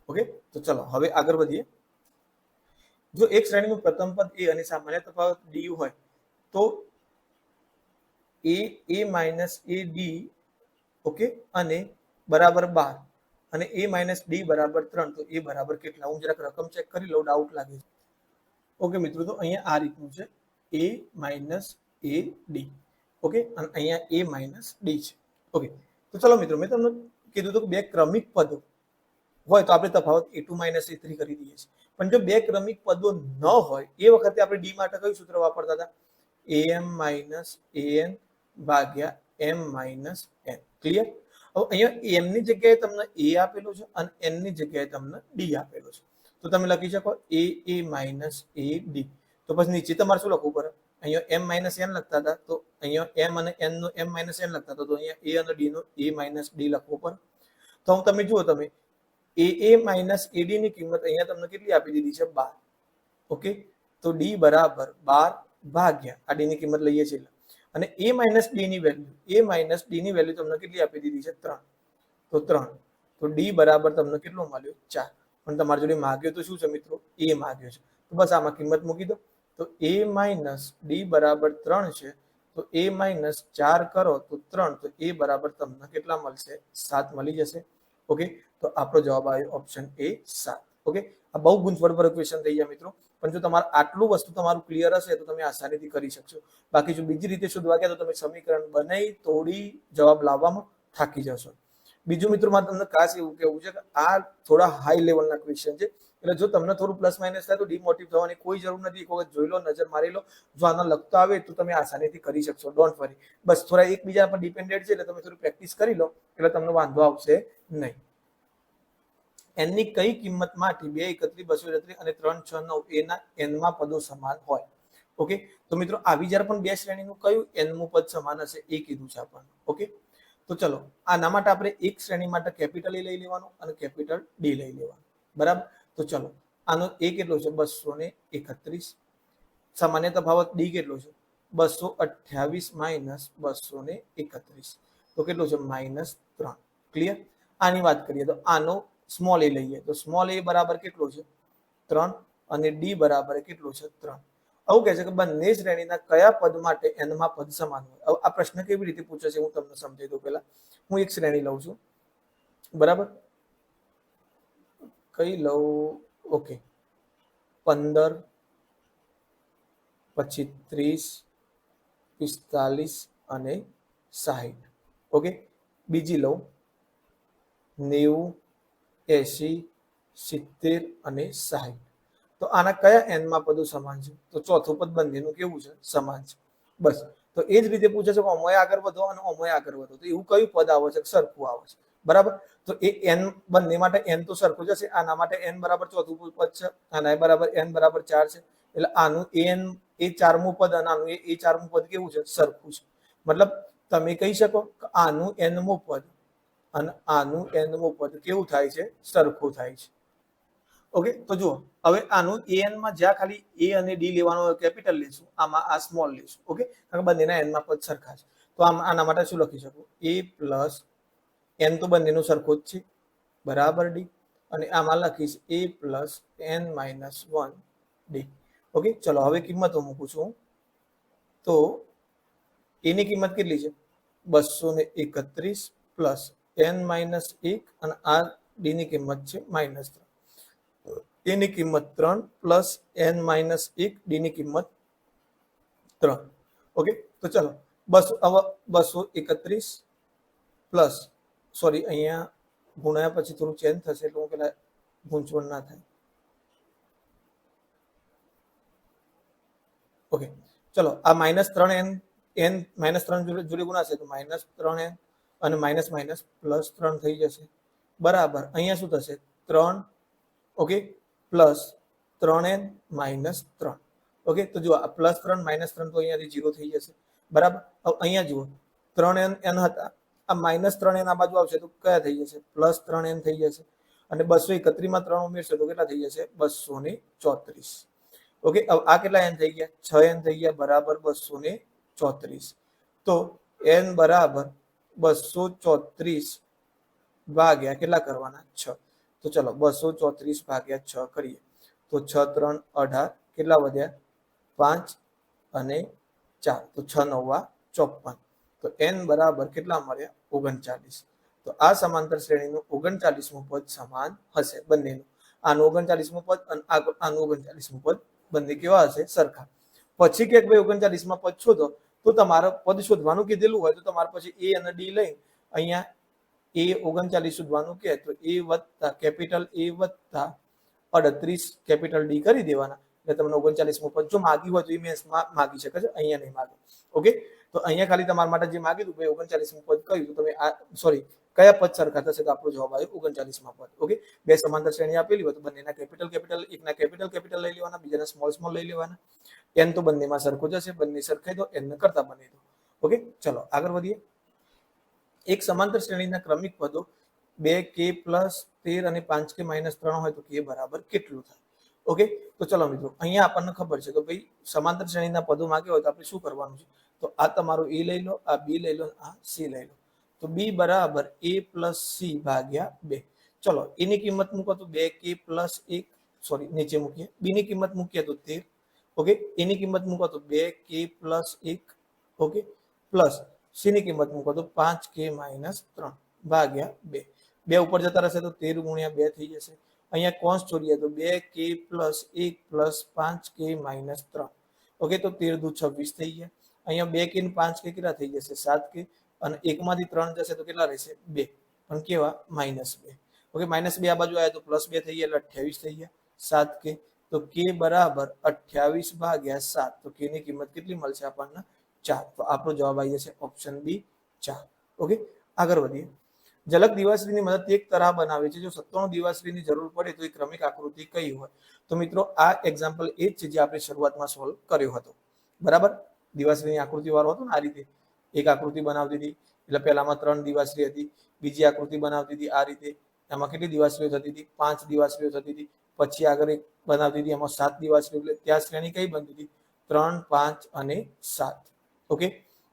ઓકે, તો ચલો હવે આગળ વધીએ. જો એક શ્રેણીનું પ્રથમ પદ a અને સામાન્ય તફાવત du હોય તો a minus a d, okay, અને બરાબર 12 અને a માઇનસ d બરાબર 3, તો a બરાબર કેટલા? હું જરાક રકમ ચેક કરી લઉં, ડાઉટ લાગે છે. ઓકે મિત્રો, તો અહીંયા આ રીતનું છે, a minus a d. Okay, અને અહીંયા a માઇનસ d છે. ઓકે, તો ચલો મિત્રો, મેં તમને કીધું હતું કે 2 ક્રમિક પદો હોય તો આપણે તફાવત a2 માઇનસ a3 કરી દઈએ છીએ. પણ જો 2 ક્રમિક પદો ન હોય એ વખતે આપણે d માટે કયું સૂત્ર વાપરતા હતા? am માઇનસ an ભાગ્યા m માઇનસ n. ક્લિયર? હવે અહીંયા m ની જગ્યાએ તમને a આપેલો છે અને n ની જગ્યાએ તમને d આપેલો છે, તો તમે લખી શકો a માઇનસ a d. તો પછી નીચે તમારે શું લખવું પડે? અહીંયા m માઇનસ n લખતા હતા, તો અહીંયા m અને n નો m માઇનસ n લખતા હતા, તો અહીંયા a અને d નો a માઇનસ d લખવો પડે. તો હું તમે જુઓ, તમે a માઇનસ ad ની કિંમત અહીંયા તમને કેટલી આપી દીધી છે? 12. ઓકે, તો d બરાબર 12 ભાગ્યા આ d ની કિંમત લઈએ છીએ અને a માઇનસ d ની વેલ્યુ તમને કેટલી આપી દીધી છે? 3. તો 3, તો d બરાબર તમને કેટલો મળ્યો? 4. પણ તમારી જોડે માગ્યો તો શું છે મિત્રો? a માગ્યો છે, તો બસ આમાં કિંમત મૂકી દો. તો a માઇનસ d બરાબર 3 છે, તો a માઇનસ 4 કરો તો 3, તો a બરાબર તમને કેટલા મળશે? 7 મળી જશે. ઓકે, તો આપણો જવાબ આવ્યો ઓપ્શન એ 7. ઓકે, આ બહુ ગૂંચવણ પર ક્વેશ્ચન થઈ ગયા મિત્રો, પણ જો તમારે આટલું વસ્તુ તમારું ક્લિયર હશે તો તમે આસાનીથી કરી શકશો. બાકી જો બીજી રીતે શોધવા ગયા તો તમે સમીકરણ બનાવી તોડી જવાબ લાવવામાં થાકી જશો. બીજું મિત્રો મારે તમને ખાસ એવું કહેવું છે કે આ થોડા હાઈ લેવલના ક્વેશ્ચન છે, એટલે જો તમને થોડું પ્લસ માઇનસ થાય તો ડિમોટિવ થવાની કોઈ જરૂર નથી. એક વખત જોઈ લો, નજર મારી લો, જો આના લખતો આવે તો તમે આસાનીથી કરી શકશો. ડોન્ટ વરી, બસ થોડા એકબીજા પર ડિપેન્ડેન્ટ છે એટલે તમે થોડી પ્રેક્ટિસ કરી લો એટલે તમને વાંધો આવશે નહીં. n ની કઈ કિંમત માટે 2 31 233 અને 3 6 9 એના n માં પદો સમાન હોય? ઓકે, તો મિત્રો આવી જ્યારે પણ બે શ્રેણીનું કયું nમું પદ સમાન હશે એ કીધું છે આપણને. ઓકે, તો ચલો આના માટે આપણે એક શ્રેણી માટે કેપિટલ એ લઈ લેવાનું અને કેપિટલ ડી લઈ લેવાનું. બરાબર, તો ચલો આનો એ કેટલો છે 231. સામાન્ય તફાવત ડી કેટલો છે 228 માઇનસ 231, તો કેટલો છે -3. ક્લિયર. આની વાત કરીએ તો આનો સ્મોલ એ લઈએ તો સ્મોલ એ બરાબર કેટલો છે 3 અને ડી બરાબર કેટલો છે 3. આવું કહે છે કે બંને શ્રેણીના કયા પદ માટે એનમાં પદ સમાન હોય. હવે આ પ્રશ્ન કેવી રીતે પૂછે છે હું તમને સમજાવી દઉં. પહેલા હું એક શ્રેણી લઉં છું. બરાબર, કઈ લઉં? ઓકે, 15 પછી 30 45 અને 60. ઓકે, બીજી લઉં 90 80 70 અને 60. તો આના કયા એનમાં પદો સમાન છે? તો ચોથું પદ બંનેનું કેવું છે? સમાન છે. બસ, તો એ જ રીતે પૂછે છે કે ઓમોય આગળ વધો અને ઓમોય આગળ વધો, તો એવું કયું પદ આવે છે? સરખું આવે છે. બરાબર, તો એ n બંને માટે n તો સરખું જ હશે. આના માટે n બરાબર ચોથું પદ છે, આના બરાબર n બરાબર 4 છે, એટલે આનું n એ ચારમું પદ અને આનું એ ચારમું પદ કેવું છે? સરખું છે. મતલબ તમે કહી શકો કે આનું nમું પદ અને આનું nમું પદ કેવું થાય છે? સરખું થાય છે. ઓકે, તો જુઓ હવે આનું an માં જ્યાં ખાલી a અને d લેવાનો કેપિટલ લેશું, આમાં આ સ્મોલ લેશું. ઓકે, કારણ કે બંનેના n માં પદ સરખા છે. તો આના માટે શું લખી શકું? a પ્લસ n તો બંનેનું સરખું જ છે બરાબર ડી, અને આમાં લખીશ a plus n minus 1 D. Okay, ચલો હવે કિંમતો મૂકું છું. તો એની કિંમત કેટલી છે? 231 પ્લસ n માઇનસ 1 અને આ ડી ની કિંમત છે -3. એની કિંમત 3 પ્લસ n માઇનસ 1 ડી ની કિંમત 3. ઓકે, તો ચલો 231 પ્લસ સોરી અહીંયા ગુણ્યા પછી થોડું ચેન્જ થશે એટલે હું પેલા ગૂંચવણ ના થાય. ઓકે, ચલો આ -3n n -3 જોડે ગુણાશે તો -3n અને માઇનસ માઇનસ +3 થઈ જશે. બરાબર, અહીંયા શું થશે? 3 ઓકે પ્લસ 3n -3. ઓકે, તો જુઓ આ +3 -3 તો અહીંયાથી 0 થઈ જશે. બરાબર, હવે અહીંયા જુઓ 3n હતા, આ -3n આ બાજુ આવશે તો કયા થઈ જશે? +3n થઈ જશે. અને 231 માં 3 ઉમેરશે તો કેટલા થઈ જશે? 234. ઓકે, હવે આ કેટલા n થઈ ગયા? 6n થઈ ગયા બરાબર 234. તો n બરાબર 234 ભાગ્યા કેટલા કરવાના? 6. તો ચલો 234 ભાગ્યા 6 કરીએ તો 6 3 18, કેટલા વધ્યા? 5 અને 4, તો 6 9 54. તો n બરાબર કેટલા મળ્યા? 39. તો આ સમાંતર શ્રેણીનું 39મું પદ સમાન હશે બંનેનું. આનું 39મું પદ અને આનું 39મું પદ બંને કેવા હશે? સરખા. પછી કે ભાઈ 39માં પદ શોધો, તો તમારે પદ શોધવાનું કીધેલું હોય તો તમારે પછી a અને d લઈ અહીંયા a 39 શોધવાનું કે તો a વત્તા કેપિટલ A વત્તા 38 કેપિટલ ડી કરી દેવાના એટલે તમને 39મું પદ જો માગ્યું હોય તો એ મેથ્સમાં માગી શકે છે, અહીંયા નહીં માગે. ઓકે, તો અહીંયા ખાલી તમારા માટે જે માગ્યું હતું ભાઈ 39મું પદ કયું, તો તમે આ સોરી કયા પદ સરખા થશે? તો આપણો જવાબ આવ્યો 39માં પદ. ઓકે, બે સમાંતર શ્રેણી આપેલી હોય તો બંનેના કેપિટલ એકના કેપિટલ લઈ લેવાના, બીજાના સ્મોલ લઈ લેવાના. n તો બંનેમાં સરખું જ હશે, બંને સરખાઈ દો, n કરતા બની દો. ઓકે, ચલો આગળ વધીએ. એક સમાંતર શ્રેણીના ક્રમિક પદો 2k + 13 અને 5k - 3 હોય તો k બરાબર કેટલું થાય? ઓકે, તો ચલો મિત્રો અહીંયા આપણને ખબર છે કે ભાઈ સમાંતર શ્રેણીના પદો માંગ્યા હોય તો આપણે શું કરવાનું છે? તો આ તમારું a લઈ લો, આ b લઈ લો, આ c લઈ લો. તો b બરાબર a + c ભાગ્યા 2. ચલો એની કિંમત મૂકો તો 2k + 1 સોરી નીચે મૂકીએ. b ની કિંમત મૂકીએ તો 13. ઓકે, એની કિંમત મૂકો તો 2k + 1. ઓકે, પ્લસ c ની કિંમત મૂકો તો 5k - 3 ભાગ્યા 2. 2 ઉપર જતા રહેશે તો 13 × 2 થઈ જશે. અહીંયા કોન્સ છોડીએ તો 2k + 1 + 5k - 3. ઓકે, તો 13 દુ 26 થઈ ગયા. અહીંયા 2k ને 5k કેટલા થઈ જશે? 7k, અને 1 માંથી 3 જશે તો કેટલા રહેશે? 2, પણ કેવા? -2. ઓકે, -2 આ બાજુ આવ્યા તો +2 થઈ ગયા એટલે 28 થઈ ગયા. 7k, તો k બરાબર 28 ભાગ્યા 7. તો k ની કિંમત કેટલી મળશે આપણને? 4. તો આપણો જવાબ આવી જશે ઓપ્શન બી 4. ઓકે, આગળ વધીએ. ઝલક દિવાશ્રીની મદદથી એક તરાહ બનાવે છે. જો 97 દિવાશ્રીની જરૂર પડે તો એ ક્રમિક આકૃતિ કઈ હોય? તો મિત્રો આ એક્ઝામ્પલ એ જ છે જે આપણે શરૂઆતમાં સોલ્વ કર્યો હતો. બરાબર, દિવાશ્રીની આકૃતિ વાળો હતો ને, આ રીતે એક આકૃતિ બનાવતી હતી. એટલે પહેલામાં 3 દિવાશ્રી હતી, બીજી આકૃતિ બનાવતી હતી આ રીતે, એમાં કેટલી દિવાશ્રીઓ થતી હતી? 5 દિવાશ્રીઓ થતી હતી. પછી આગળ એક બનાવતી હતી, એમાં 7 દિવાશ્રીઓ. એટલે ત્યાં શ્રેણી કઈ બનતી હતી? 3, 5 અને 7. ઓકે,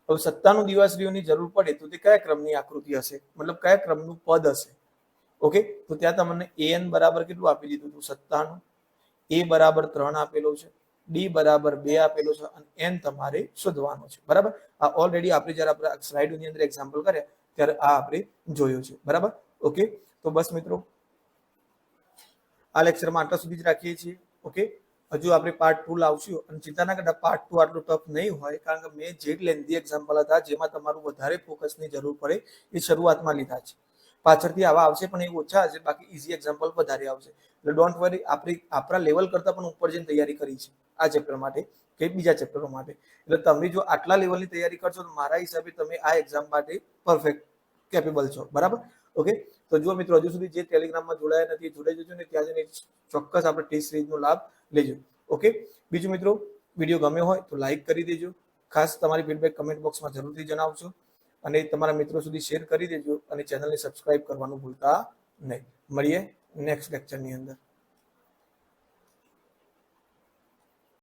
હવે 97 દિવાશ્રીઓની જરૂર પડે તો તે કયા ક્રમની આકૃતિ હશે, મતલબ કયા ક્રમનું પદ હશે? ઓકે, તો ત્યાં તમને an બરાબર કેટલું આપી દીધું હતું? 97. a બરાબર 3 આપેલો છે, d બરાબર 2 આપેલો છે, અને n તમારે શોધવાનો છે. બરાબર, આ ઓલરેડી આપણે જ્યારે આપણે સ્લાઇડની અંદર એક્ઝામ્પલ કર્યા ત્યારે આ આપણે જોયું છે. બરાબર, ઓકે, તો બસ મિત્રો આ લેક્ચરમાં આટલા સુધી જ રાખીએ છીએ. ઓકે, હજુ આપણે પાર્ટ 2 લાવશું, અને ચિંતા ના કરતા, પાર્ટ 2 આટલું ટફ નહીં હોય, કારણ કે મેં જે લેન્ધી એક્ઝામ્પલ હતા જેમાં તમારું વધારે ફોકસની જરૂર પડે એ શરૂઆતમાં લીધા છે. પાછળથી આવા આવશે પણ એ ઓછા હશે, બાકી ઈઝી એક્ઝામ્પલ વધારે આવશે. એટલે ડોન્ટ વરી, આપણા લેવલ કરતાં પણ ઉપર જઈને તૈયારી કરી છે આ ચેપ્ટર માટે કે બીજા ચેપ્ટરો માટે. એટલે તમે જો આટલા લેવલની તૈયારી કરશો તો મારા હિસાબે તમે આ એક્ઝામ માટે પરફેક્ટ કેપેબલ છો. બરાબર, ઓકે, તો જો મિત્રો હજુ સુધી જે ટેલિગ્રામમાં જોડાયા નથી જોડાઈ જજો ને, ત્યાં જઈને ચોક્કસ આપણે ટેસ્ટ સિરીઝનો લાભ લેજો. ઓકે, બીજું મિત્રો, વિડીયો ગમ્યો હોય તો લાઈક કરી દેજો. ખાસ તમારી ફીડબેક કમેન્ટ બોક્સમાં જરૂરથી જણાવજો, અને તમારા મિત્રો સુધી શેર કરી દેજો, અને ચેનલને સબસ્ક્રાઇબ કરવાનું ભૂલતા નહીં. મળીએ નેક્સ્ટ લેક્ચરની અંદર.